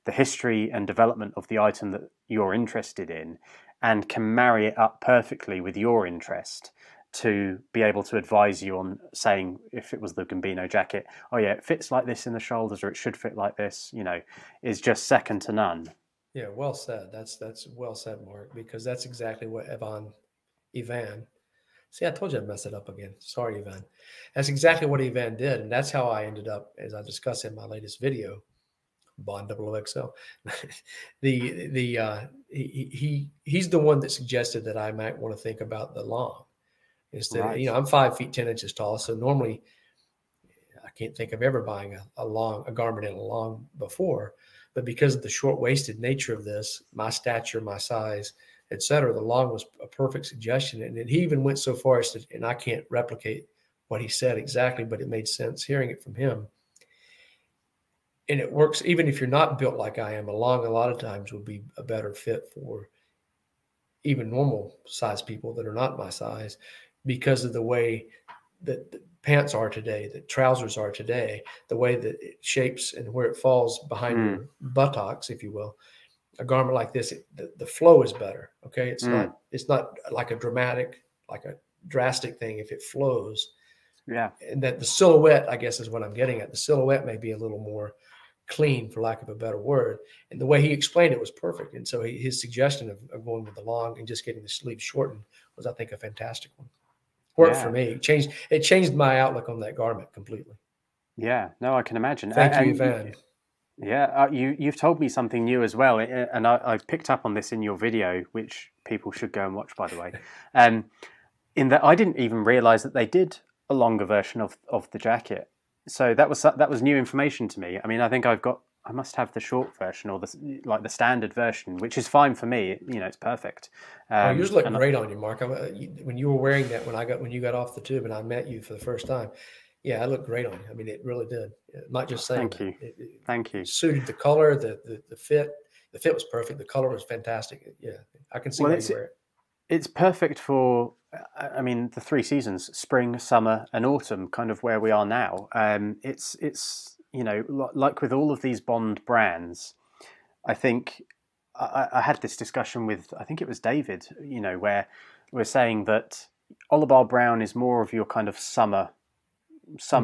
S1: the history and development of the item that you're interested in, and can marry it up perfectly with your interest to be able to advise you on saying, if it was the Gambino jacket, oh yeah, it fits like this in the shoulders, or it should fit like this, is just second to none.
S2: Yeah, well said. That's well said, Mark, because that's exactly what Ivan. See, I told you I'd mess it up again. Sorry, Ivan. That's exactly what Ivan did, and that's how I ended up, as I discussed in my latest video, Bond00XL. He's the one that suggested that I might want to think about the long. Instead,
S1: Right.
S2: I'm 5 feet 10 inches tall, so normally I can't think of ever buying a garment in a long before. But because of the short-waisted nature of this, my stature, my size, etc., the long was a perfect suggestion. And he even went so far as to, and I can't replicate what he said exactly, but it made sense hearing it from him. And it works even if you're not built like I am. A long, a lot of times, would be a better fit for even normal size people that are not my size, because of the way that the pants are today, that trousers are today, the way that it shapes and where it falls behind your buttocks, if you will. A garment like this, the flow is better. Okay, it's not like a drastic thing if it flows.
S1: Yeah,
S2: and that the silhouette, I guess, is what I'm getting at. The silhouette may be a little more clean, for lack of a better word. And the way he explained it was perfect. And so his suggestion of going with the long and just getting the sleeves shortened was, I think, a fantastic one. Worked for me. It changed my outlook on that garment completely.
S1: Yeah, no, I can imagine.
S2: Thank you, Van.
S1: Yeah, you've told me something new as well, and I picked up on this in your video, which people should go and watch, by the way. In that I didn't even realize that they did a longer version of the jacket, so that was new information to me. I mean, I think I must have the short version or the standard version, which is fine for me. It's perfect.
S2: Yours looked great on you, Mark. When you were wearing that, when you got off the tube and I met you for the first time, yeah, it looked great on you. I mean, it really did. Not just saying.
S1: Thank you. Thank you.
S2: It suited the color, the fit. The fit was perfect. The color was fantastic. Yeah, I can see why you wear it.
S1: It's perfect for, I mean, the 3 seasons: spring, summer, and autumn. Kind of where we are now. It's like with all of these Bond brands, I think I had this discussion with, I think it was David. Where we're saying that Oliver Brown is more of your kind of summer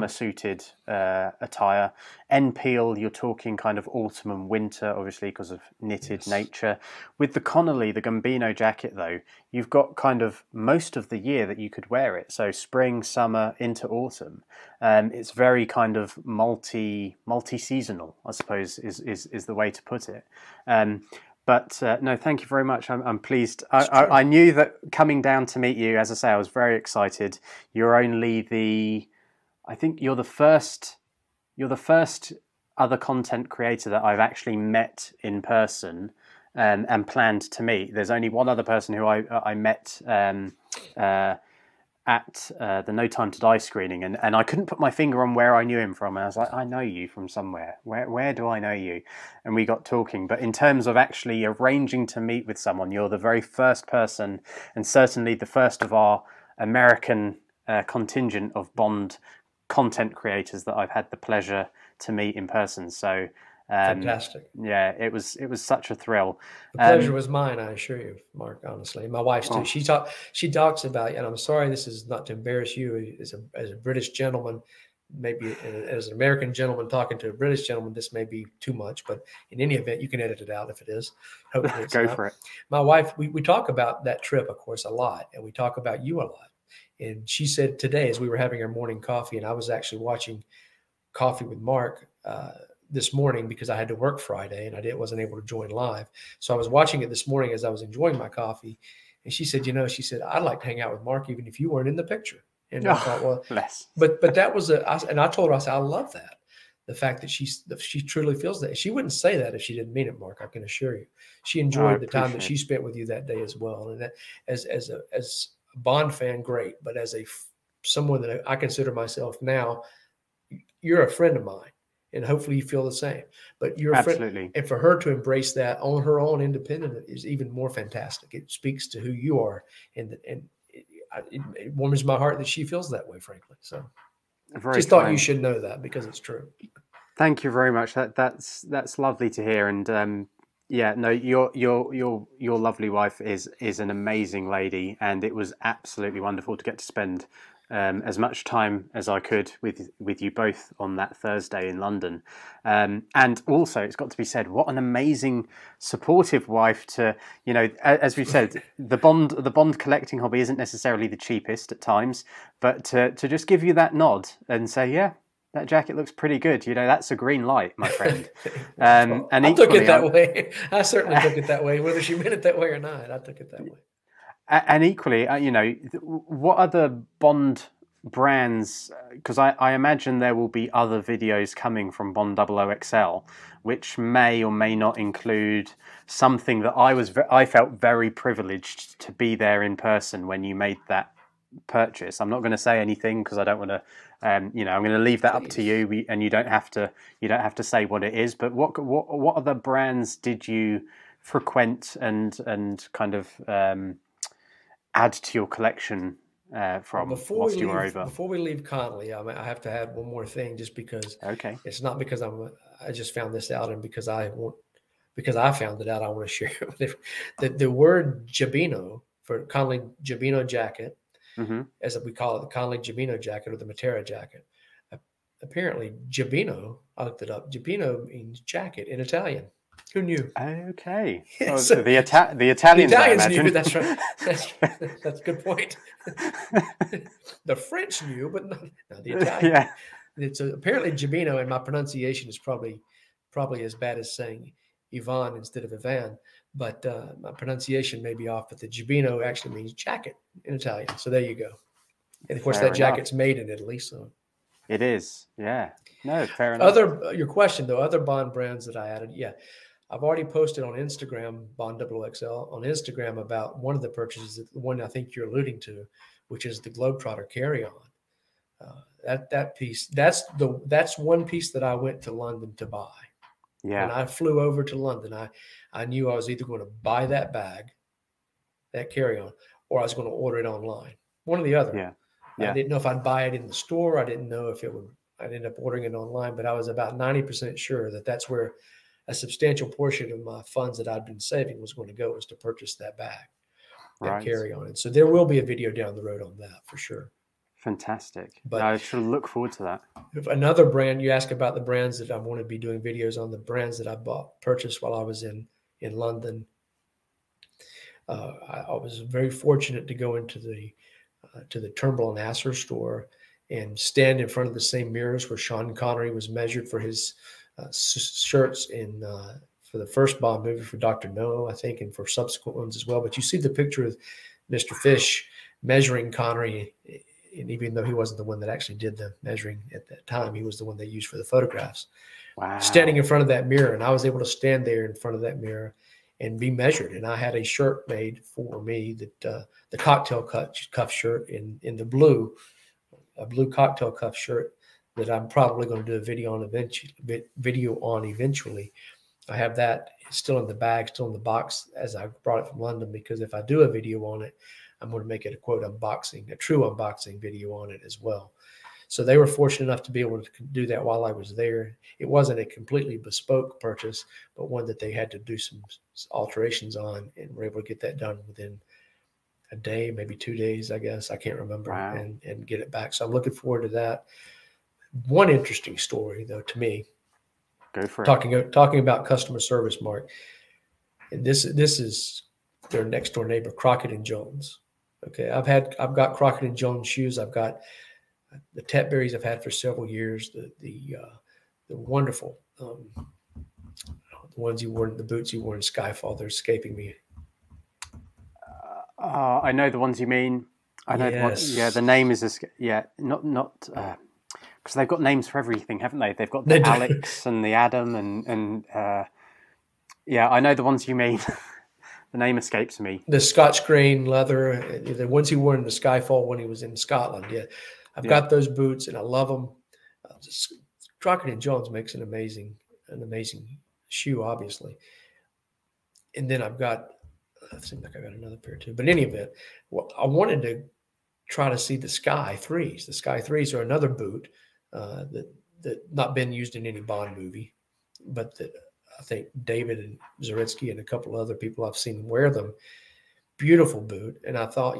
S1: suited attire. Peel, you're talking kind of autumn and winter, obviously because of knitted nature. With the Connolly, the Gambino jacket, though, you've got kind of most of the year that you could wear it. So spring, summer, into autumn. It's very kind of multi-seasonal, I suppose, is the way to put it. But no, thank you very much. I'm pleased. I knew that coming down to meet you, as I say, I was very excited. You're only I think you're the first other content creator that I've actually met in person and planned to meet. There's only one other person who I met at the No Time to Die screening, and I couldn't put my finger on where I knew him from. And I was like, I know you from somewhere. Where do I know you? And we got talking. But in terms of actually arranging to meet with someone, you're the very first person, and certainly the first of our American contingent of Bond content creators that I've had the pleasure to meet in person. So
S2: fantastic.
S1: Yeah, it was such a thrill.
S2: The pleasure was mine, I assure you, Mark, honestly. My wife's too. She talks about, and I'm sorry, this is not to embarrass you as a British gentleman, maybe as an American gentleman talking to a British gentleman, this may be too much, but in any event, you can edit it out if it is. Hopefully it's
S1: Go
S2: not.
S1: for it.
S2: My wife, we talk about that trip, of course, a lot, and we talk about you a lot. And she said today, as we were having our morning coffee, and I was actually watching Coffee with Mark this morning because I had to work Friday and I wasn't able to join live. So I was watching it this morning as I was enjoying my coffee. And she said, I'd like to hang out with Mark even if you weren't in the picture. And I thought, well,
S1: bless.
S2: But that was and I told her, I said, I love that. the fact that she truly feels that. She wouldn't say that if she didn't mean it, Mark. I can assure you. She enjoyed the time that she spent with you that day as well. And that, as a Bond fan, great. But as someone that I consider myself now, you're a friend of mine, and hopefully you feel the same. But you're a friend, and for her to embrace that on her own independent is even more fantastic. It speaks to who you are, and it warms my heart that she feels that way, frankly. So. Just thought you should know that because it's true.
S1: Thank you very much. That's lovely to hear. And yeah, no, your lovely wife is an amazing lady, and it was absolutely wonderful to get to spend as much time as I could with you both on that Thursday in London. And also, it's got to be said, what an amazing, supportive wife to, you know, as we've said, the Bond collecting hobby isn't necessarily the cheapest at times, but to just give you that nod and say, yeah, that jacket looks pretty good. You know, that's a green light, my friend.
S2: And I took it that way. I certainly took it that way, whether she meant it that way or not. I took it that way.
S1: And equally, you know, what other Bond brands, because I imagine there will be other videos coming from Bond00XL, which may or may not include something that I felt very privileged to be there in person when you made that purchase. I'm not going to say anything because I don't want to, you know, I'm going to leave that up to you, and you don't have to say what it is. But what other brands did you frequent and kind of add to your collection from whilst you were over?
S2: Before we leave Connolly, I have to add one more thing, just because it's not because I just found this out, and because I found it out, I want to share it. The word Gibino for Connolly Gibino jacket, as we call it, the Connolly Gibino jacket or the Matera jacket. Apparently, Gibino, I looked it up. Gibino means jacket in Italian. Who knew?
S1: Okay.
S2: Yeah,
S1: so the Italians
S2: knew. That's right. That's a good point. The French knew, but not the Italian. Yeah. So apparently Gibino, and my pronunciation is probably as bad as saying Ivan instead of Ivan, but my pronunciation may be off. But the Gibino actually means jacket in Italian. So there you go. And of course, that jacket's made in Italy. So
S1: it is. Yeah. No, fair enough.
S2: Your question though, other Bond brands that I added. Yeah. I've already posted on Instagram, Bond00XL, on Instagram about one of the purchases, the one I think you're alluding to, which is the Globe-Trotter carry-on. That piece, that's one piece that I went to London to buy. Yeah. When I flew over to London, I knew I was either going to buy that bag, that carry-on, or I was going to order it online. One or the other. Yeah. I didn't know if I'd buy it in the store. I didn't know if I'd end up ordering it online, but I was about 90% sure that that's where a substantial portion of my funds that I'd been saving was going to go, was to purchase that bag, that carry-on. And so there will be a video down the road on that for sure.
S1: Fantastic. But I should look forward to that.
S2: If another brand, you ask about the brands that I want to be doing videos on, the brands that I purchased while I was in London. I was very fortunate to go into the Turnbull and Asser store and stand in front of the same mirrors where Sean Connery was measured for his shirts for the first Bond movie for Dr. No, I think, and for subsequent ones as well. But you see the picture of Mr. Fish measuring Connery, and even though he wasn't the one that actually did the measuring at that time, he was the one they used for the photographs. Wow. Standing in front of that mirror, and I was able to stand there in front of that mirror and be measured. And I had a shirt made for me, that the cocktail cuff shirt in the blue, a blue cocktail cuff shirt, that I'm probably going to do a video on eventually. I have that still in the bag, still in the box as I brought it from London, because if I do a video on it, I'm going to make it a quote unboxing, a true unboxing video on it as well. So they were fortunate enough to be able to do that while I was there. It wasn't a completely bespoke purchase, but one that they had to do some alterations on, and were able to get that done within a day, maybe 2 days, I guess. I can't remember. Wow. and get it back. So I'm looking forward to that. One interesting story, though, to me.
S1: Go for
S2: it. Talking about customer service, Mark. And this is their next door neighbor, Crockett and Jones. Okay, I've got Crockett and Jones shoes. I've got the Tetberries I've had for several years. The wonderful the ones you wore, the boots you wore in Skyfall. They're escaping me.
S1: I know the ones you mean. I know. Yes. The name is not. because they've got names for everything, haven't they? They've got
S2: They
S1: the
S2: do.
S1: Alex and the Adam and yeah, I know the ones you mean. The name escapes me.
S2: The Scotch green leather, the ones he wore in the Skyfall when he was in Scotland. Yeah, I've got those boots and I love them. Crockett & Jones makes an amazing shoe, obviously. And then I've got, it seems like I got another pair too. But in any event, I wanted to try to see the Sky 3s. The Sky 3s are another boot that not been used in any Bond movie, but that I think David and Zaritsky and a couple of other people I've seen wear them. Beautiful boot. And I thought,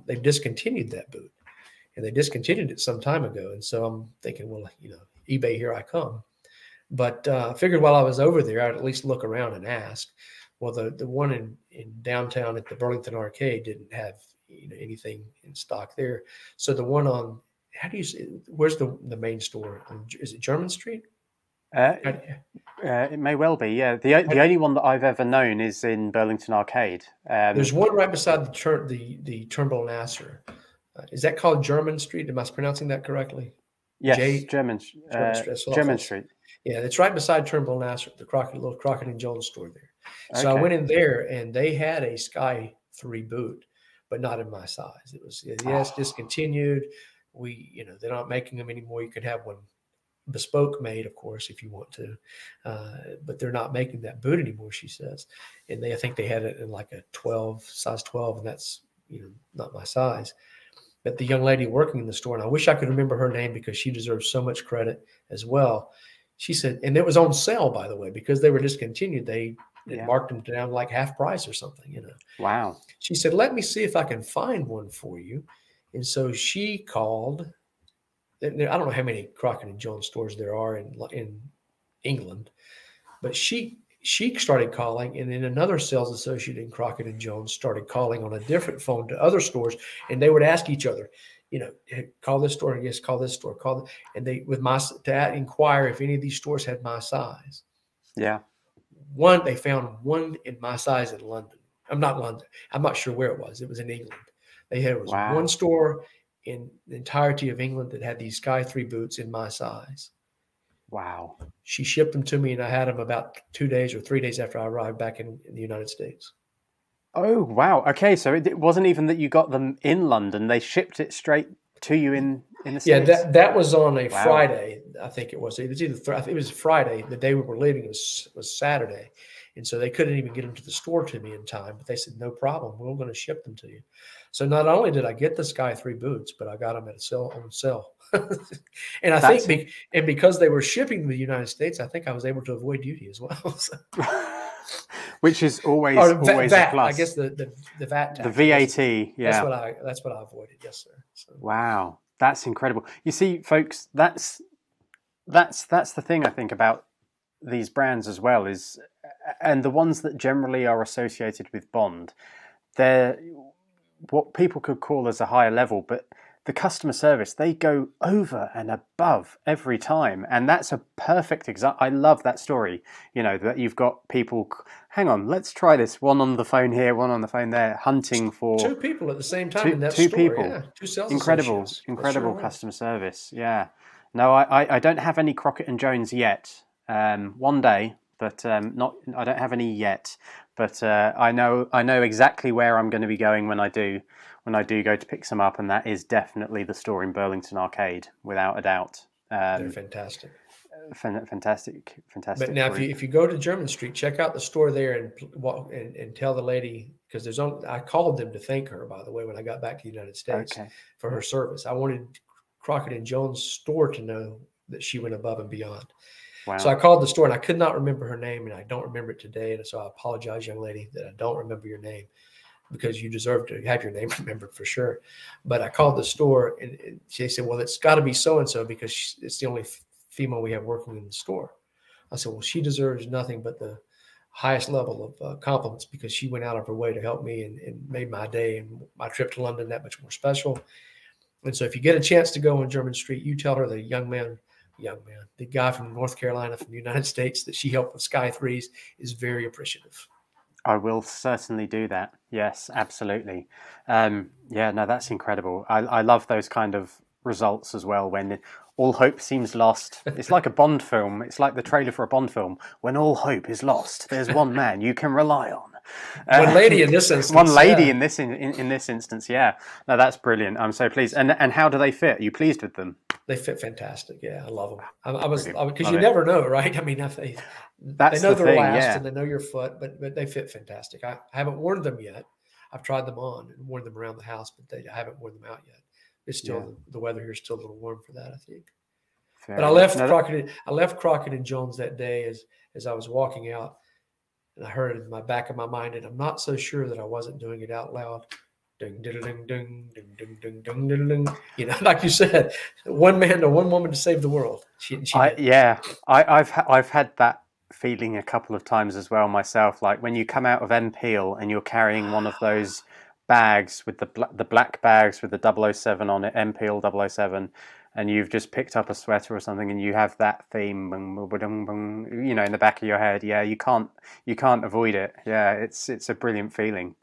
S2: they've discontinued that boot. And they discontinued it some time ago. And so I'm thinking, well, eBay, here I come. But I figured while I was over there, I'd at least look around and ask. Well, the one in downtown at the Burlington Arcade didn't have anything in stock there. So the one on, where's the main store? Is it German Street?
S1: It may well be, yeah. The only one that I've ever known is in Burlington Arcade.
S2: There's one right beside the Turnbull Nasser. Is that called German Street? Am I pronouncing that correctly?
S1: Yes, German Street.
S2: Yeah, it's right beside Turnbull Nasser, the little Crockett & Jones store there. So
S1: Okay.
S2: I went in there and they had a Sky 3 boot, but not in my size. It was discontinued. They're not making them anymore. You can have one bespoke made, of course, if you want to, but they're not making that boot anymore, she says. And I think they had it in like a size 12, and that's not my size. But the young lady working in the store, and I wish I could remember her name because she deserves so much credit as well. She said, and it was on sale, by the way, because they were discontinued. They marked them down like half price or something,
S1: Wow.
S2: She said, let me see if I can find one for you. And so she called. I don't know how many Crockett & Jones stores there are in England, but she started calling, and then another sales associate in Crockett & Jones started calling on a different phone to other stores, and they would ask each other, hey, call this store, and yes, call this store, and they to inquire if any of these stores had my size.
S1: Yeah.
S2: They found one in my size in London. I'm not sure where it was. It was in England. One store in the entirety of England that had these Sky 3 boots in my size.
S1: Wow.
S2: She shipped them to me, and I had them about 2 days or 3 days after I arrived back in the United States.
S1: Oh, wow. Okay, so it wasn't even that you got them in London. They shipped it straight to you in the States?
S2: Yeah, that was on a Friday, I think it was. It was Friday. The day we were leaving was Saturday. And so they couldn't even get them to the store to me in time. But they said, no problem. We're going to ship them to you. So not only did I get the Sky 3 boots, but I got them on sale. And I think because they were shipping to the United States, I think I was able to avoid duty as well. So.
S1: Which is always a plus.
S2: I guess the VAT tax.
S1: The VAT, yeah.
S2: That's what I avoided. Yes, sir. So.
S1: Wow, that's incredible. You see, folks, that's the thing I think about these brands as well is, and the ones that generally are associated with Bond, they're what people could call as a higher level, but the customer service, they go over and above every time. And that's a perfect example. I love that story, that you've got people, hang on, let's try this. One on the phone here, one on the phone there, hunting for...
S2: Two people at the same time in that
S1: two
S2: store.
S1: people.
S2: Yeah. Two sales
S1: Incredible customer service. Yeah. No, I don't have any Crockett & Jones yet. One day, but I don't have any yet. But I know exactly where I'm going to be going when I do go to pick some up, and that is definitely the store in Burlington Arcade, without a doubt.
S2: They're fantastic.
S1: Fantastic.
S2: But now, if you go to German Street, check out the store there and tell the lady, because I called them to thank her, by the way, when I got back to the United States for her service. I wanted Crockett & Jones store to know that she went above and beyond. Wow. So I called the store, and I could not remember her name, and I don't remember it today. And so I apologize, young lady, that I don't remember your name, because you deserve to have your name remembered for sure. But I called the store, and she said, well, it's got to be so-and-so because it's the only female we have working in the store. I said, well, she deserves nothing but the highest level of compliments, because she went out of her way to help me and made my day and my trip to London that much more special. And so if you get a chance to go on German Street, you tell her the the guy from North Carolina, from the United States, that she helped with Sky 3s is very appreciative.
S1: I will certainly do that. Yes, absolutely. That's incredible. I love those kind of results as well, when all hope seems lost. It's like a Bond film. It's like the trailer for a Bond film. When all hope is lost, there's one man you can rely on.
S2: One lady in this instance.
S1: One lady in this instance, yeah. No, that's brilliant. I'm so pleased. And how do they fit? Are you pleased with them?
S2: They fit fantastic. Yeah, I love them. I was because you never know, right? I mean, they know they're last and they know your foot, but they fit fantastic. I haven't worn them yet. I've tried them on and worn them around the house, but I haven't worn them out yet. It's still the weather here is still a little warm for that, I think. Fair but I left Crockett and Jones that day as I was walking out, and I heard it in the back of my mind, and I'm not so sure that I wasn't doing it out loud. Ding, ding, ding, ding, ding, ding, ding, ding, ding, ding. You know, like you said, one man to one woman to save the world.
S1: I've had that feeling a couple of times as well myself. Like when you come out of Peel and you're carrying one of those bags with the black bags with the 007 on it, Peel 007, and you've just picked up a sweater or something, and you have that theme, you know, in the back of your head. Yeah, you can't avoid it. Yeah, it's a brilliant feeling.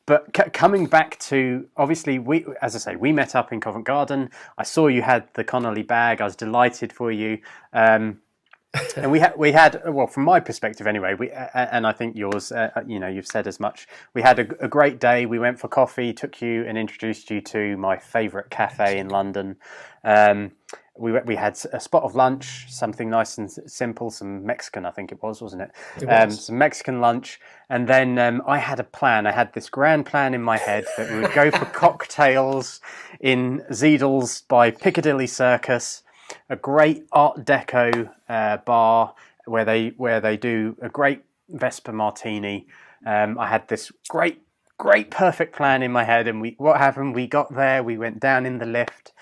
S1: But coming back to, obviously, as I say, we met up in Covent Garden. I saw you had the Connolly bag. I was delighted for you. And we had well, from my perspective anyway, and I think yours, you know, you've said as much. We had a great day. We went for coffee, took you and introduced you to my favourite cafe in London. We had a spot of lunch, something nice and simple, some Mexican, I think it was, wasn't it? It was. Some Mexican lunch. And then I had a plan. I had this grand plan in my head that we would go for cocktails in Zeedle's by Piccadilly Circus, a great Art Deco bar where they do a great Vesper martini. I had this great perfect plan in my head, and what happened? We got there, we went down in the lift,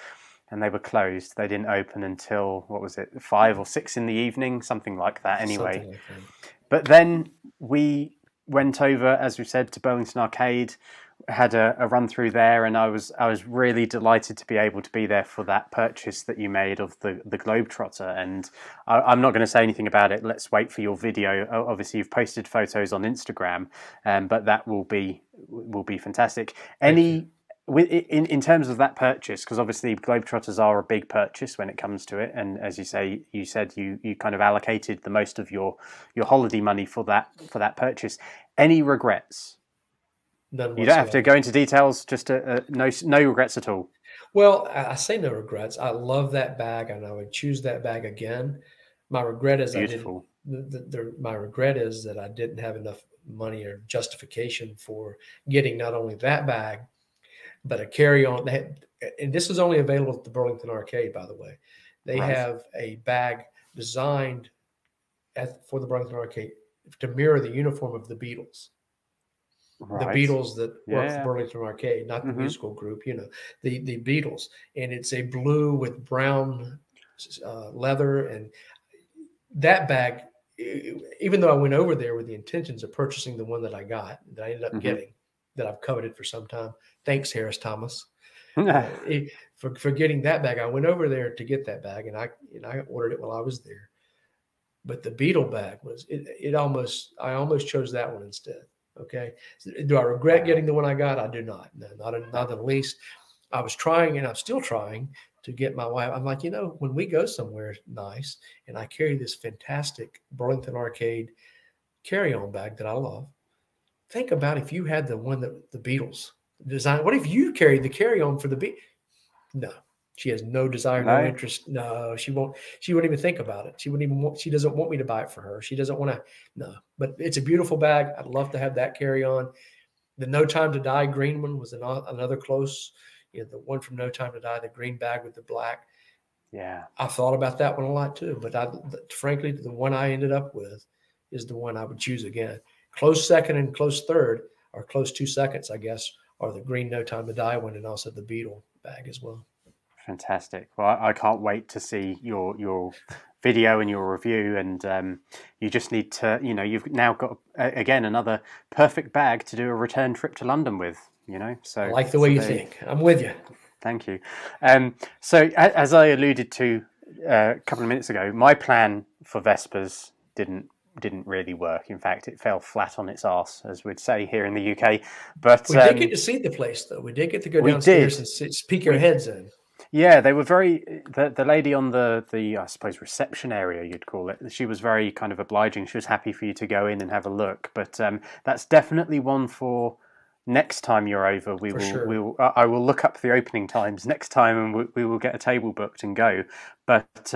S1: and they were closed. They didn't open until, what was it, 5 or 6 in the evening, something like that. Anyway, like that. But then we went over, as we said, to Burlington Arcade. Had a run through there, and I was really delighted to be able to be there for that purchase that you made of the Globe-Trotter. And I'm not going to say anything about it. Let's wait for your video. Obviously, you've posted photos on Instagram, but that will be fantastic. In terms of that purchase, because obviously Globetrotters are a big purchase when it comes to it, and as you said you kind of allocated the most of your holiday money for that purchase. Any regrets?
S2: None whatsoever.
S1: You don't have to go into details, just no regrets at all.
S2: Well, I say no regrets. I love that bag, and I would choose that bag again. My regret is
S1: beautiful.
S2: My regret is that I didn't have enough money or justification for getting not only that bag, but a carry-on. And this is only available at the Burlington Arcade, by the way. They have a bag designed for the Burlington Arcade to mirror the uniform of the Beatles. Right. The Beatles that work for Burlington Arcade, not the musical group, you know, the Beatles. And it's a blue with brown leather. And that bag, even though I went over there with the intentions of purchasing the one that I got, that I ended up getting, that I've coveted for some time. Thanks, Harris Thomas. For getting that bag. I went over there to get that bag, and I ordered it while I was there. But the Beatle bag was I almost chose that one instead. Okay. Do I regret getting the one I got? I do not. No, not in the least. I was trying, and I'm still trying to get my wife. I'm like, when we go somewhere nice and I carry this fantastic Burlington Arcade carry-on bag that I love, think about if you had the one that the Beatles designed. What if you carried the carry-on for the Beatles? No. She has no desire, no interest. No, she won't. She wouldn't even think about it. She doesn't want me to buy it for her. She doesn't want to. No, but it's a beautiful bag. I'd love to have that carry on. The No Time to Die green one was another close. The one from No Time to Die, the green bag with the black.
S1: Yeah,
S2: I thought about that one a lot too. But frankly, the one I ended up with is the one I would choose again. Close second and close third, or close 2 seconds, I guess, are the green No Time to Die one, and also the Beatle bag as well.
S1: Fantastic. Well, I can't wait to see your video and your review, and you just need to, you've now got, again, another perfect bag to do a return trip to London with, So
S2: I like the way you think. I'm with you.
S1: Thank you. So as I alluded to a couple of minutes ago, my plan for Vespers didn't really work. In fact, it fell flat on its arse, as we'd say here in the UK. But
S2: we did get to see the place, though. We did get to go downstairs and peek our heads in.
S1: Yeah, they were very, the lady on the I suppose reception area you'd call it. She was very kind of obliging. She was happy for you to go in and have a look. But that's definitely one for next time you're over.
S2: For sure.
S1: I will look up the opening times next time, and we will get a table booked and go. But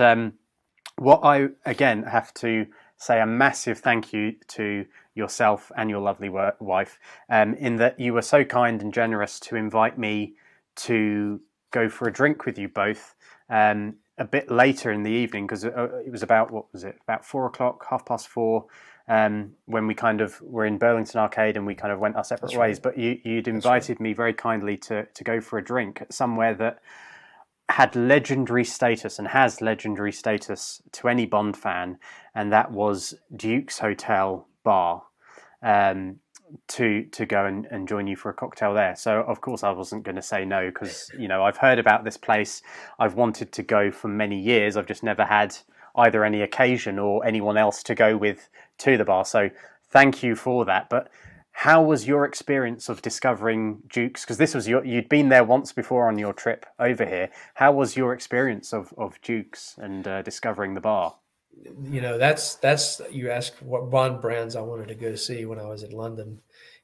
S1: what I again have to say a massive thank you to yourself and your lovely wife, in that you were so kind and generous to invite me to go for a drink with you both a bit later in the evening, because it was about, what was it, about 4 o'clock, 4:30, when we kind of were in Burlington Arcade and we kind of went our separate ways. But you'd invited me very kindly to go for a drink at somewhere that had legendary status and has legendary status to any Bond fan, and that was Duke's Hotel Bar. To go and join you for a cocktail there. So of course I wasn't going to say no, because I've heard about this place. I've wanted to go for many years. I've just never had either any occasion or anyone else to go with to the bar. So thank you for that. But how was your experience of discovering Duke's? Because this was you'd been there once before on your trip over here. How was your experience of Duke's and discovering the bar?
S2: That's you asked what Bond brands I wanted to go see when I was in London.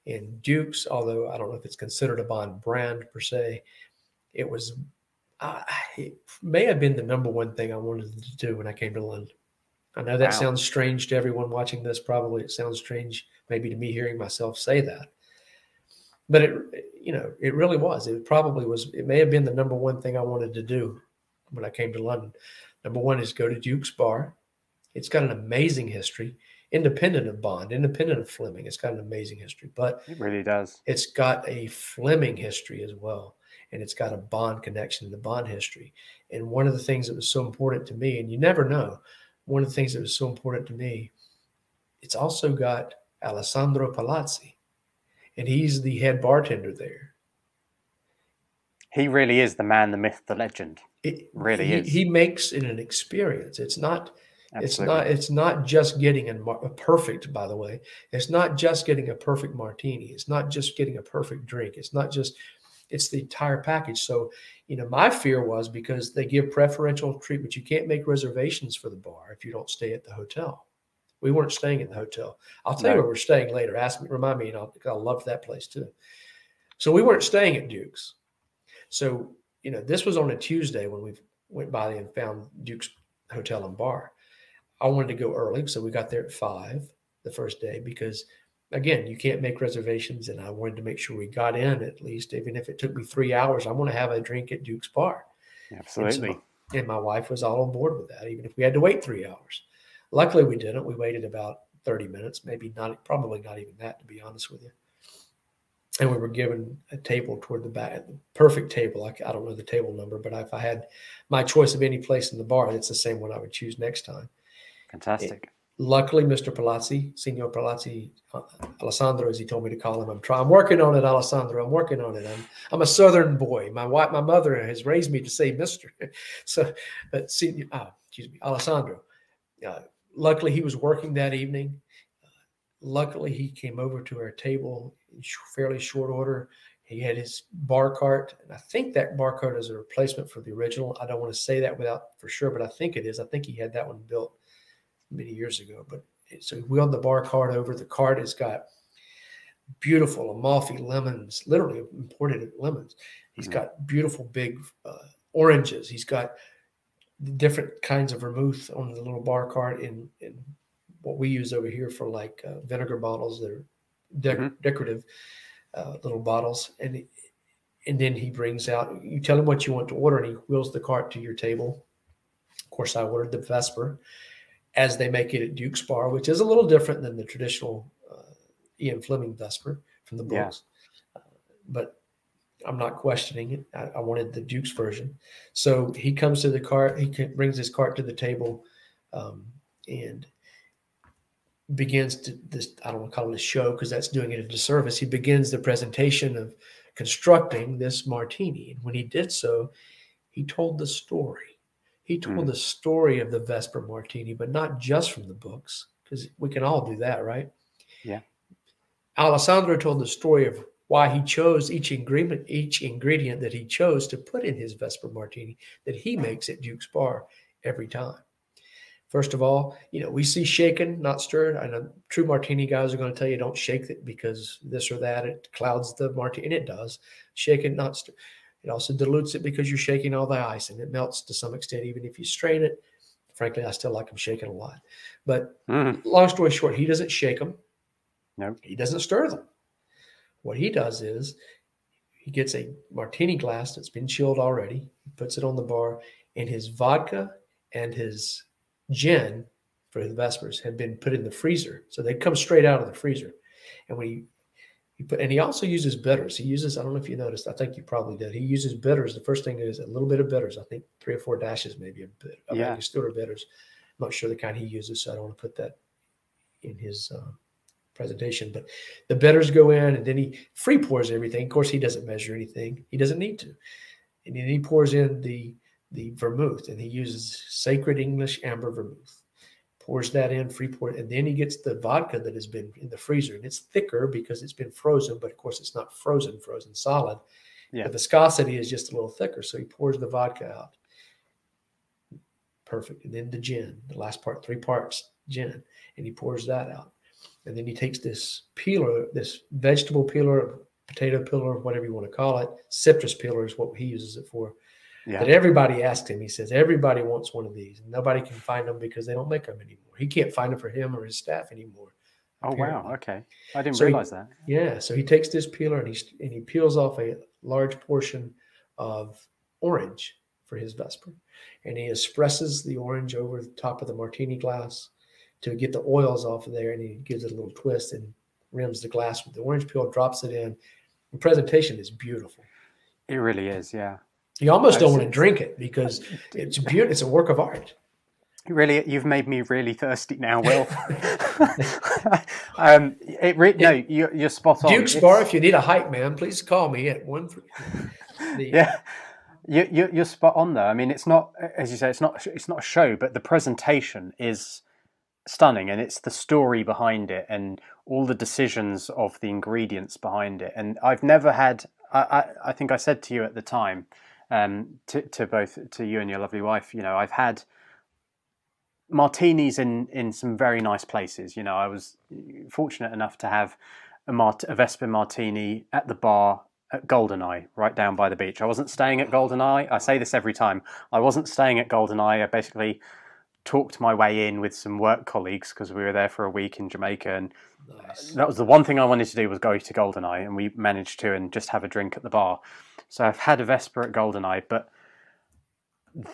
S2: In Duke's, although I don't know if it's considered a Bond brand per se, it may have been the number one thing I wanted to do when I came to London. I know that sounds strange to everyone watching this. Probably it sounds strange maybe to me hearing myself say that, but it really was. It probably was. It may have been the number one thing I wanted to do when I came to London. Number one is go to Duke's Bar. It's got an amazing history, independent of Bond, independent of Fleming. It's got an amazing history, but
S1: it really does.
S2: It's got a Fleming history as well, and it's got a Bond connection in the Bond history. And one of the things that was so important to me, and you never know, one of the things that was so important to me, it's also got Alessandro Palazzi, and he's the head bartender there.
S1: He really is the man, the myth, the legend. It really is.
S2: He makes it an experience. It's not. Absolutely. It's not just getting a perfect, by the way. It's not just getting a perfect martini. It's not just getting a perfect drink. It's the entire package. So, my fear was, because they give preferential treatment, you can't make reservations for the bar if you don't stay at the hotel. We weren't staying at the hotel. I'll tell you where we're staying later. Remind me, and I'll love that place too. So we weren't staying at Duke's. So, this was on a Tuesday when we went by and found Duke's Hotel and Bar. I wanted to go early, so we got there at 5 the first day, because, again, you can't make reservations, and I wanted to make sure we got in at least, even if it took me 3 hours. I want to have a drink at Duke's Bar.
S1: Absolutely.
S2: And my wife was all on board with that, even if we had to wait 3 hours. Luckily, we didn't. We waited about 30 minutes, probably not even that, to be honest with you. And we were given a table toward the back, the perfect table. I don't know the table number, but if I had my choice of any place in the bar, it's the same one I would choose next time.
S1: Fantastic.
S2: Luckily, Mr. Palazzi, Signor Palazzi, Alessandro, as he told me to call him, I'm working on it, Alessandro. I'm working on it. I'm a Southern boy. My mother has raised me to say Mr. So, but Alessandro. Luckily, he was working that evening. Luckily, he came over to our table in fairly short order. He had his bar cart, and I think that bar cart is a replacement for the original. I don't want to say that for sure, but I think it is. I think he had that one built many years ago. But so he wheeled the bar cart over. The cart has got beautiful Amalfi lemons, literally imported lemons. He's got beautiful big oranges. He's got different kinds of vermouth on the little bar cart in what we use over here for like vinegar bottles that are decorative little bottles. And then he brings out, you tell him what you want to order, and he wheels the cart to your table. Of course, I ordered the Vesper, as they make it at Duke's Bar, which is a little different than the traditional Ian Fleming Vesper from the books. Yeah. But I'm not questioning it. I wanted the Duke's version. So he comes to the cart. He brings his cart to the table and begins this, I don't want to call it a show because that's doing it a disservice. He begins the presentation of constructing this martini. And when he did so, he told the story. He told the story of the Vesper Martini, but not just from the books, because we can all do that, right?
S1: Yeah.
S2: Alessandro told the story of why he chose each ingredient that he chose to put in his Vesper Martini that he makes at Duke's Bar every time. First of all, we see shaken, not stirred. I know true martini guys are going to tell you don't shake it because this or that, it clouds the martini, and it does. Shaken, not stirred. It also dilutes it because you're shaking all the ice, and it melts to some extent, even if you strain it. Frankly, I still like them shaken a lot. But long story short, he doesn't shake them.
S1: No.
S2: He doesn't stir them. What he does is he gets a martini glass that's been chilled already. He puts it on the bar, and his vodka and his gin for the Vespers had been put in the freezer. So they come straight out of the freezer. And he also uses bitters. He uses, I don't know if you noticed, I think you probably did. He uses bitters. The first thing is a little bit of bitters. I think 3 or 4 dashes maybe of Angostura bitters. I'm not sure the kind he uses, so I don't want to put that in his presentation. But the bitters go in, and then he free pours everything. Of course, he doesn't measure anything. He doesn't need to. And then he pours in the vermouth, and he uses Sacred English Amber Vermouth. Pours that in, free pour, and then he gets the vodka that has been in the freezer, and it's thicker because it's been frozen, but of course it's not frozen solid. Yeah. The viscosity is just a little thicker, so he pours the vodka out. Perfect. And then the gin, the last part, 3 parts gin, and he pours that out. And then he takes this peeler, this vegetable peeler, potato peeler, whatever you want to call it, citrus peeler is what he uses it for. Yeah. That everybody asked him. He says, everybody wants one of these. And nobody can find them because they don't make them anymore. He can't find them for him or his staff anymore. Apparently.
S1: Oh, wow. Okay. I didn't realize that.
S2: Yeah. So he takes this peeler and he peels off a large portion of orange for his Vesper. And he espresses the orange over the top of the martini glass to get the oils off of there. And he gives it a little twist and rims the glass with the orange peel, drops it in. The presentation is beautiful.
S1: It really is. Yeah.
S2: You almost don't want to drink it because it's beautiful. It's a work of art.
S1: Really, you've made me really thirsty now, Will. You're spot on.
S2: Duke's Bar, if you need a hype man, please call me at 1.
S1: Yeah, you're spot on though. I mean, it's not, as you say, it's not a show, but the presentation is stunning, and it's the story behind it and all the decisions of the ingredients behind it. And I've never had. I think I said to you at the time. To both you and your lovely wife, I've had martinis in some very nice places. I was fortunate enough to have a Vesper martini at the bar at GoldenEye, right down by the beach. I wasn't staying at GoldenEye. I say this every time. I wasn't staying at GoldenEye. I basically talked my way in with some work colleagues because we were there for a week in Jamaica, and that was the one thing I wanted to do was go to GoldenEye, and we managed to and just have a drink at the bar. So I've had a Vesper at GoldenEye, but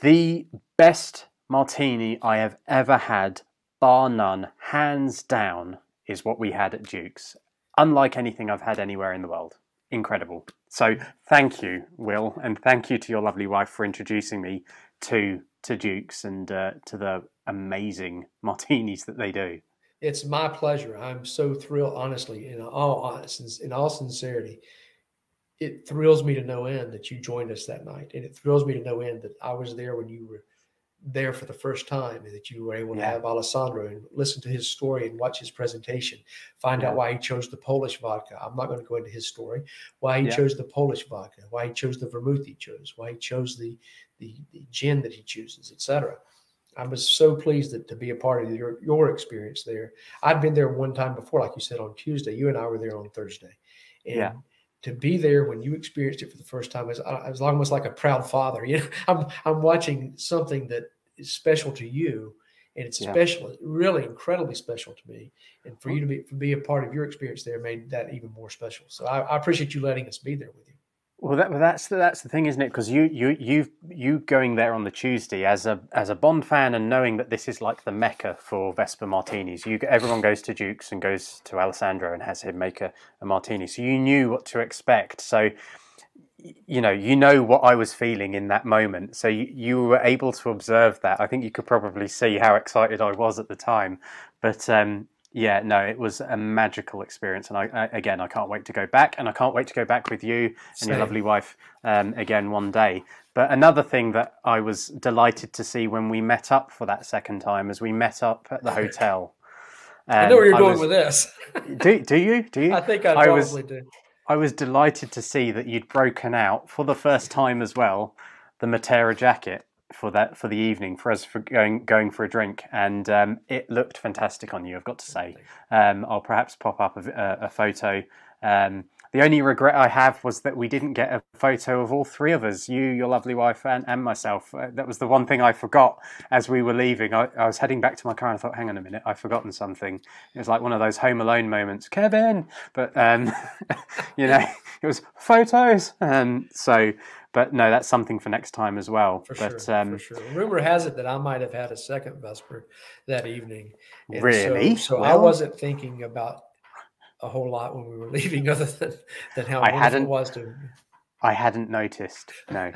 S1: the best martini I have ever had, bar none, hands down, is what we had at Duke's. Unlike anything I've had anywhere in the world. Incredible. So thank you, Will, and thank you to your lovely wife for introducing me to Duke's and to the amazing martinis that they do.
S2: It's my pleasure. I'm so thrilled, honestly, in all sincerity. It thrills me to no end that you joined us that night. And it thrills me to no end that I was there when you were there for the first time, and that you were able to have Alessandro and listen to his story and watch his presentation, find out why he chose the Polish vodka. I'm not going to go into his story, why he chose the Polish vodka, why he chose the vermouth he chose, why he chose the gin that he chooses, etc. I was so pleased to be a part of your experience there. I'd been there one time before, like you said, on Tuesday. You and I were there on Thursday. And to be there when you experienced it for the first time is almost like a proud father. I'm watching something that is special to you, and it's special, really incredibly special to me. And for you to be a part of your experience there made that even more special. So I appreciate you letting us be there with you.
S1: Well, that's the thing, isn't it? Because you going there on the Tuesday as a Bond fan and knowing that this is like the mecca for Vesper martinis. Everyone goes to Duke's and goes to Alessandro and has him make a martini. So you knew what to expect. So you know what I was feeling in that moment. So you were able to observe that. I think you could probably see how excited I was at the time. But it was a magical experience, and I can't wait to go back, and I can't wait to go back with you and your lovely wife again one day. But another thing that I was delighted to see when we met up for that second time, as we met up at the hotel.
S2: I know where you're going with this.
S1: Do you?
S2: I think I probably do.
S1: I was delighted to see that you'd broken out for the first time as well, the Matera jacket for the evening for us for going for a drink, and it looked fantastic on you, I've got to say. I'll perhaps pop up a photo. The only regret I have was that we didn't get a photo of all three of us, you, your lovely wife, and myself. That was the one thing I forgot as we were leaving. I was heading back to my car and I thought, hang on a minute, I've forgotten something. It was like one of those Home Alone moments, Kevin! But, you know, it was photos. But no, that's something for next time as well. For
S2: sure. Rumor has it that I might have had a second Vesper that evening. And
S1: really?
S2: So I wasn't thinking about a whole lot when we were leaving, other than how wonderful it was to.
S1: I hadn't noticed. No.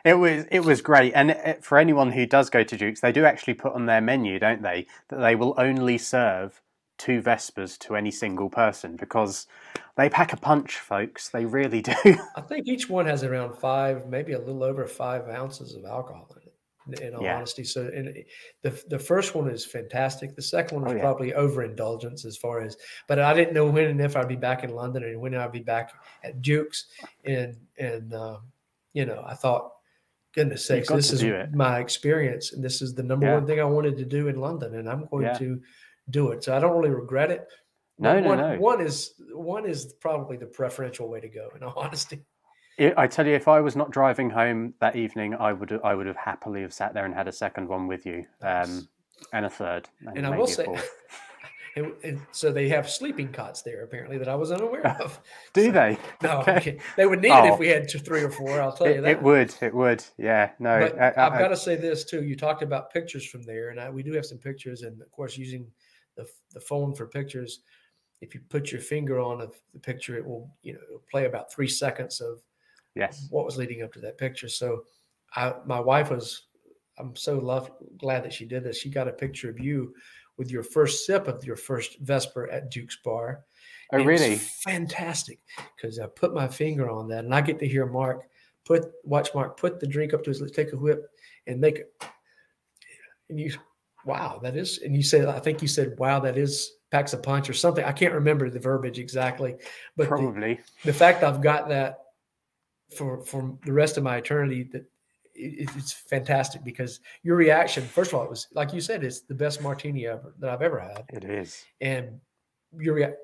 S1: It was great. And for anyone who does go to Duke's, they do actually put on their menu, don't they, that they will only serve 2 Vespers to any single person, because they pack a punch, folks. They really do.
S2: I think each one has around 5, maybe a little over 5 ounces of alcohol in it. In all honesty, so the first one is fantastic. The second one was probably overindulgence as far as, but I didn't know when and if I'd be back in London and when I'd be back at Duke's, and you know, I thought, goodness sakes, this is my experience, and this is the number one thing I wanted to do in London, and I'm going to do it. So I don't really regret it.
S1: No.
S2: One is probably the preferential way to go, in all honesty.
S1: I tell you, if I was not driving home that evening, I would have happily have sat there and had a second one with you, and a third.
S2: And I will say, and so they have sleeping cots there apparently that I was unaware of.
S1: Do they?
S2: No, okay. They would need it if we had 3 or 4. I'll tell you that.
S1: It would. Yeah. No.
S2: But I've got to say this too. You talked about pictures from there, and we do have some pictures, and of course, using the phone for pictures. If you put your finger on the picture, it will it'll play about 3 seconds of what was leading up to that picture. So my wife I'm so glad that she did this. She got a picture of you with your first sip of your first Vesper at Duke's Bar.
S1: Oh, really?
S2: It was fantastic, because I put my finger on that, and I get to hear Mark watch Mark put the drink up to his lips, take a whip, and make it. And wow, that is. And I think you said, wow, that is packs a punch or something. I can't remember the verbiage exactly, but
S1: probably
S2: the fact I've got that for the rest of my eternity, that it's fantastic, because your reaction, first of all, it was like you said, it's the best martini that I've ever had.
S1: It is.
S2: And your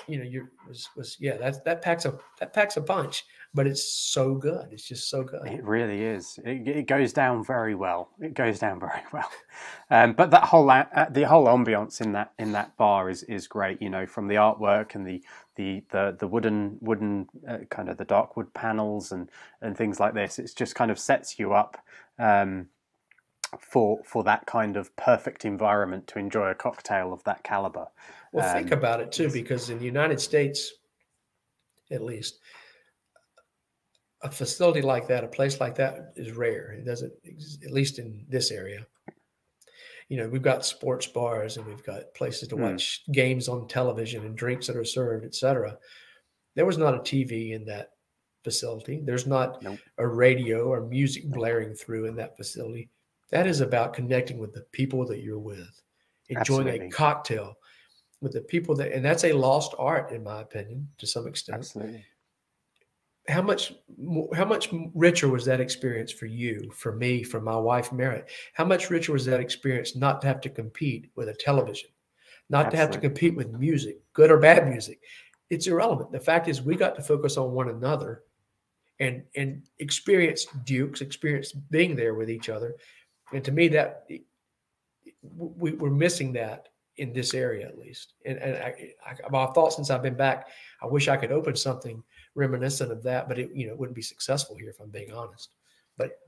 S2: that packs a punch, but it's so good. It's just so good.
S1: It really is. It goes down very well. But that the whole ambience in that bar is great. From the artwork and the wooden kind of the dark wood panels and things like this. It's just kind of sets you up for that kind of perfect environment to enjoy a cocktail of that caliber.
S2: Well, think about it too, because in the United States, at least, a facility like that, a place like that is rare. It doesn't, at least in this area. We've got sports bars, and we've got places to watch games on television and drinks that are served, etc. There was not a TV in that facility. There's not a radio or music blaring through in that facility. That is about connecting with the people that you're with, enjoying a cocktail with the people and that's a lost art, in my opinion, to some extent.
S1: Absolutely.
S2: How much richer was that experience for you, for me, for my wife, Merritt? How much richer was that experience not to have to compete with a television, not to have to compete with music, good or bad music? It's irrelevant. The fact is, we got to focus on one another and experience Duke's, experience being there with each other. And to me, that we're missing that in this area, at least. And I've thought since I've been back, I wish I could open something reminiscent of that, but it wouldn't be successful here, if I'm being honest. But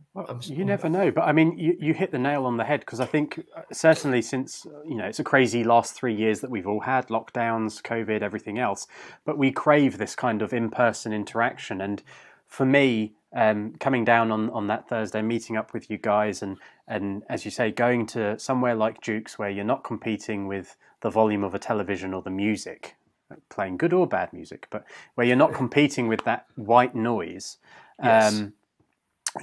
S1: you never know. But I mean, you hit the nail on the head, because I think certainly since it's a crazy last 3 years that we've all had, lockdowns, COVID, everything else. But we crave this kind of in-person interaction. And for me, coming down on that Thursday, meeting up with you guys, and as you say, going to somewhere like Duke's, where you're not competing with the volume of a television or the music, playing good or bad music, but where you're not competing with that white noise, and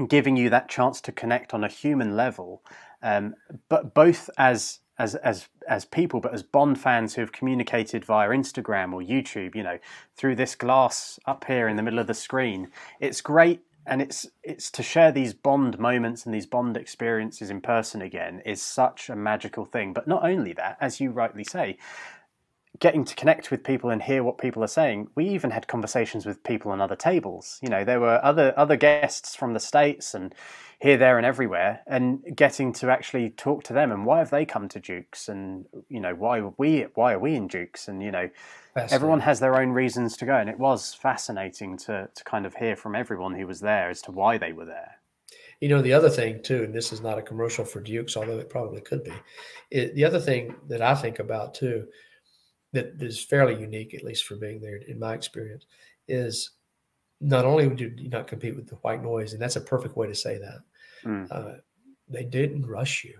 S1: giving you that chance to connect on a human level, but both as as people, but as Bond fans who have communicated via Instagram or YouTube, you know, through this glass up here in the middle of the screen. It's great. And it's to share these Bond moments and these Bond experiences in person again is such a magical thing. But not only that, as you rightly say, getting to connect with people and hear what people are saying. We even had conversations with people on other tables. You know, there were other guests from the States and here, there, and everywhere, and getting to actually talk to them and why have they come to Dukes, and you know, why are we in Dukes, and you know, everyone has their own reasons to go, and it was fascinating to kind of hear from everyone who was there as to why they were there.
S2: You know, the other thing too, and this is not a commercial for Dukes, although it probably could be. The other thing that I think about too, that is fairly unique, at least for being there in my experience, is not only do you not compete with the white noise, and that's a perfect way to say that, they didn't rush you.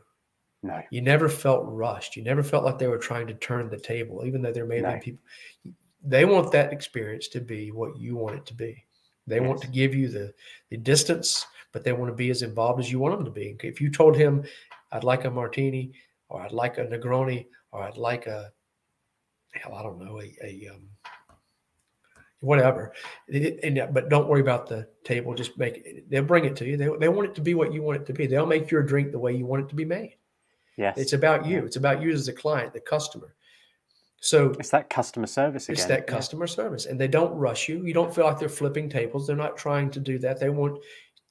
S1: No.
S2: You never felt rushed. You never felt like they were trying to turn the table, even though there may be people. They want that experience to be what you want it to be. They want to give you the distance, but they want to be as involved as you want them to be. If you told him, I'd like a martini, or I'd like a Negroni, or I'd like a, hell, I don't know, whatever. But don't worry about the table. Just make it. They'll bring it to you. They want it to be what you want it to be. They'll make your drink the way you want it to be made.
S1: Yes.
S2: It's about you. It's about you as a client, the customer. So
S1: it's that customer service again.
S2: It's that customer service. And they don't rush you. You don't feel like they're flipping tables. They're not trying to do that. They want,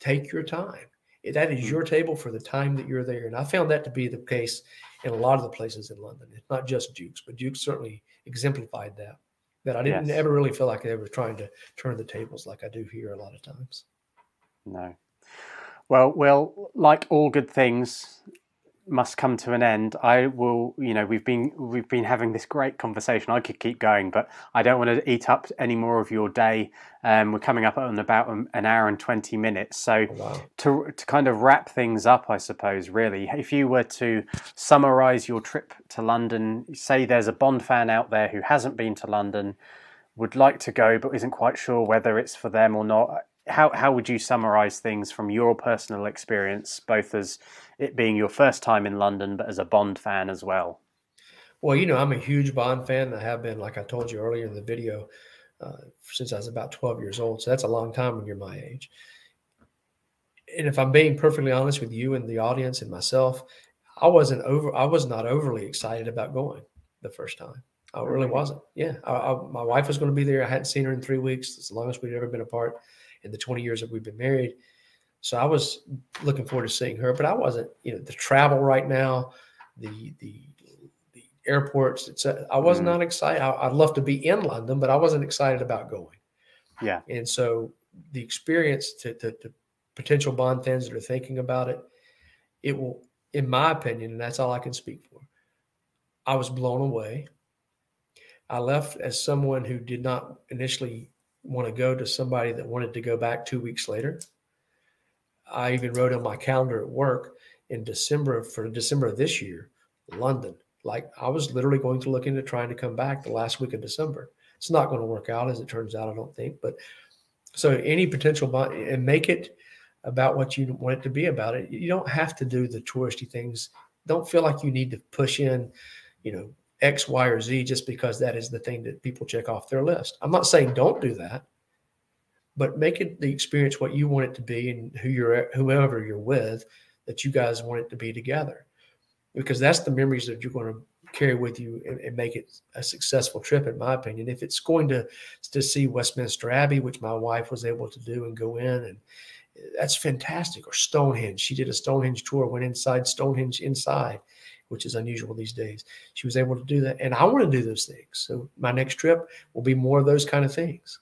S2: take your time. That is your table for the time that you're there. And I found that to be the case in a lot of the places in London. It's not just Dukes, but Dukes certainly exemplified that I didn't ever really feel like they were trying to turn the tables like I do here a lot of times.
S1: No. Well, like all good things must come to an end. I will, you know, we've been having this great conversation. I could keep going, but I don't want to eat up any more of your day. We're coming up on about an hour and 20 minutes. So to kind of wrap things up, I suppose, really, if you were to summarize your trip to London, say there's a Bond fan out there who hasn't been to London, would like to go, but isn't quite sure whether it's for them or not. How would you summarize things from your personal experience, both as it being your first time in London, but as a Bond fan as well?
S2: Well, you know, I'm a huge Bond fan. I have been, like I told you earlier in the video, since I was about 12 years old. So that's a long time when you're my age. And if I'm being perfectly honest with you and the audience and myself, I was not overly excited about going the first time. I really wasn't. Yeah. My wife was going to be there. I hadn't seen her in 3 weeks, as long as we'd ever been apart in the 20 years that we've been married. So I was looking forward to seeing her, but I wasn't, you know, the travel right now, the airports, etc. I was not excited. I'd love to be in London, but I wasn't excited about going.
S1: Yeah.
S2: And so the experience to potential Bond fans that are thinking about it, it will, in my opinion, and that's all I can speak for, I was blown away. I left as someone who did not initially want to go to somebody that wanted to go back 2 weeks later. I even wrote on my calendar at work in December, for December of this year, London. Like I was literally going to look into trying to come back the last week of December. It's not going to work out, as it turns out, I don't think. But so any potential Bond, and make it about what you want it to be about it. You don't have to do the touristy things. Don't feel like you need to push in, you know, X, Y, or Z just because that is the thing that people check off their list. I'm not saying don't do that, but make it the experience what you want it to be, and whoever you're with, that you guys want it to be together, because that's the memories that you're going to carry with you and make it a successful trip, in my opinion. If it's going to see Westminster Abbey, which my wife was able to do and go in, and that's fantastic, or Stonehenge. She did a Stonehenge tour, went inside Stonehenge inside, which is unusual these days. She was able to do that. And I want to do those things. So my next trip will be more of those kind of things.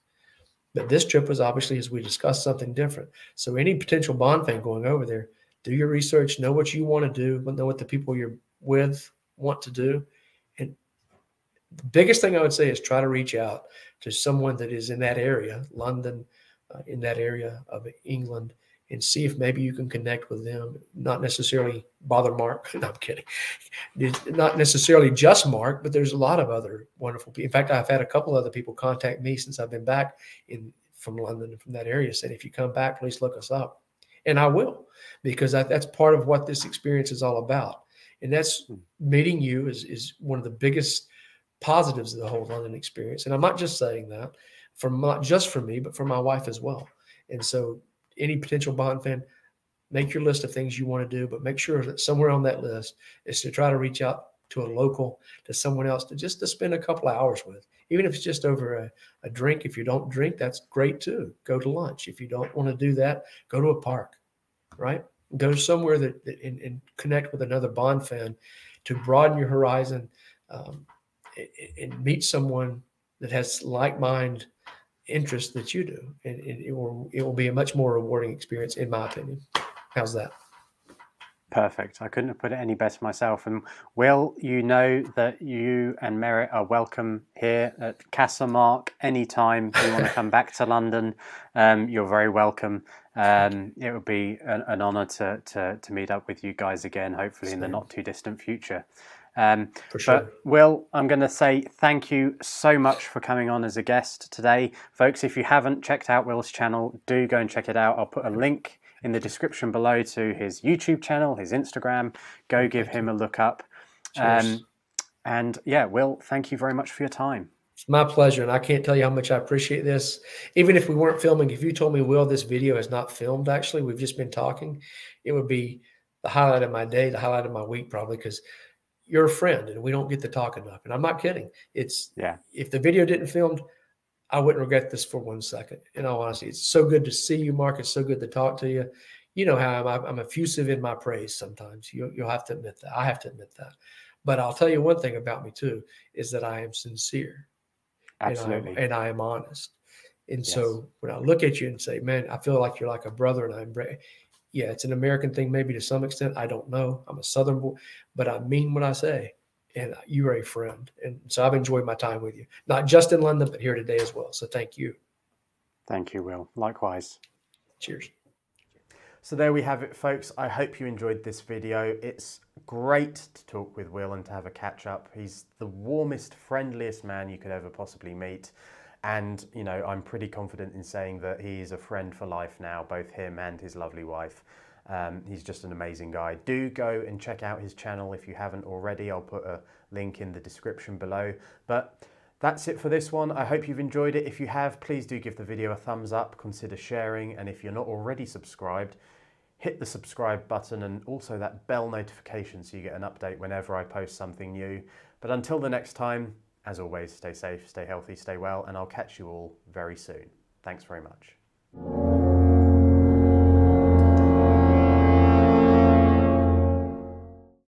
S2: But this trip was obviously, as we discussed, something different. So any potential Bond fan going over there, do your research, know what you want to do, know what the people you're with want to do. And the biggest thing I would say is try to reach out to someone that is in that area, London, in that area of England, and see if maybe you can connect with them. Not necessarily bother Mark. No, I'm kidding. Not necessarily just Mark, but there's a lot of other wonderful people. In fact, I've had a couple other people contact me since I've been back from London and from that area, saying, if you come back, please look us up. And I will, because that's part of what this experience is all about. And that's meeting you is one of the biggest positives of the whole London experience. And I'm not just saying that not just for me, but for my wife as well. And so any potential Bond fan, make your list of things you want to do, but make sure that somewhere on that list is to try to reach out to a local, to someone else, to spend a couple of hours with, even if it's just over a drink. If you don't drink, that's great too. Go to lunch. If you don't want to do that, go to a park, right? Go somewhere and connect with another Bond fan to broaden your horizon, and meet someone that has like-minded interests that you do. And it will be a much more rewarding experience, in my opinion. How's that?
S3: Perfect. I couldn't have put it any better myself. And Will, you know that you and Merritt are welcome here at Castlemark anytime you want to come back to London. You're very welcome. It would be an honour to meet up with you guys again, hopefully in the not too distant future.
S2: For sure.
S3: But Will, I'm going to say thank you so much for coming on as a guest today. Folks, if you haven't checked out Will's channel, do go and check it out. I'll put a link in the description below to his YouTube channel, his Instagram. Go give him a look up. And yeah, Will, thank you very much for your time.
S2: It's my pleasure, and I can't tell you how much I appreciate this. Even if we weren't filming, if you told me, Will, this video is not filmed, actually, we've just been talking, it would be the highlight of my day, the highlight of my week, probably, because you're a friend and we don't get to talk enough. And I'm not kidding. If the video didn't filmed, I wouldn't regret this for 1 second. In all honesty, it's so good to see you, Mark. It's so good to talk to you. You know how I'm effusive in my praise sometimes. You'll have to admit that. I have to admit that. But I'll tell you one thing about me too, is that I am sincere.
S3: Absolutely.
S2: And I am honest. And so when I look at you and say, man, I feel like you're like a brother, and yeah, it's an American thing maybe to some extent. I don't know. I'm a Southern boy, but I mean what I say. And you are a friend. And so I've enjoyed my time with you, not just in London, but here today as well. So thank you.
S3: Thank you, Will. Likewise.
S2: Cheers.
S1: So there we have it, folks. I hope you enjoyed this video. It's great to talk with Will and to have a catch up. He's the warmest, friendliest man you could ever possibly meet. And, you know, I'm pretty confident in saying that he's a friend for life now, both him and his lovely wife. He's just an amazing guy. Do go and check out his channel if you haven't already. I'll put a link in the description below. But that's it for this one. I hope you've enjoyed it. If you have, please do give the video a thumbs up, consider sharing. And if you're not already subscribed, hit the subscribe button and also that bell notification so you get an update whenever I post something new. But until the next time, as always, stay safe, stay healthy, stay well, and I'll catch you all very soon. Thanks very much.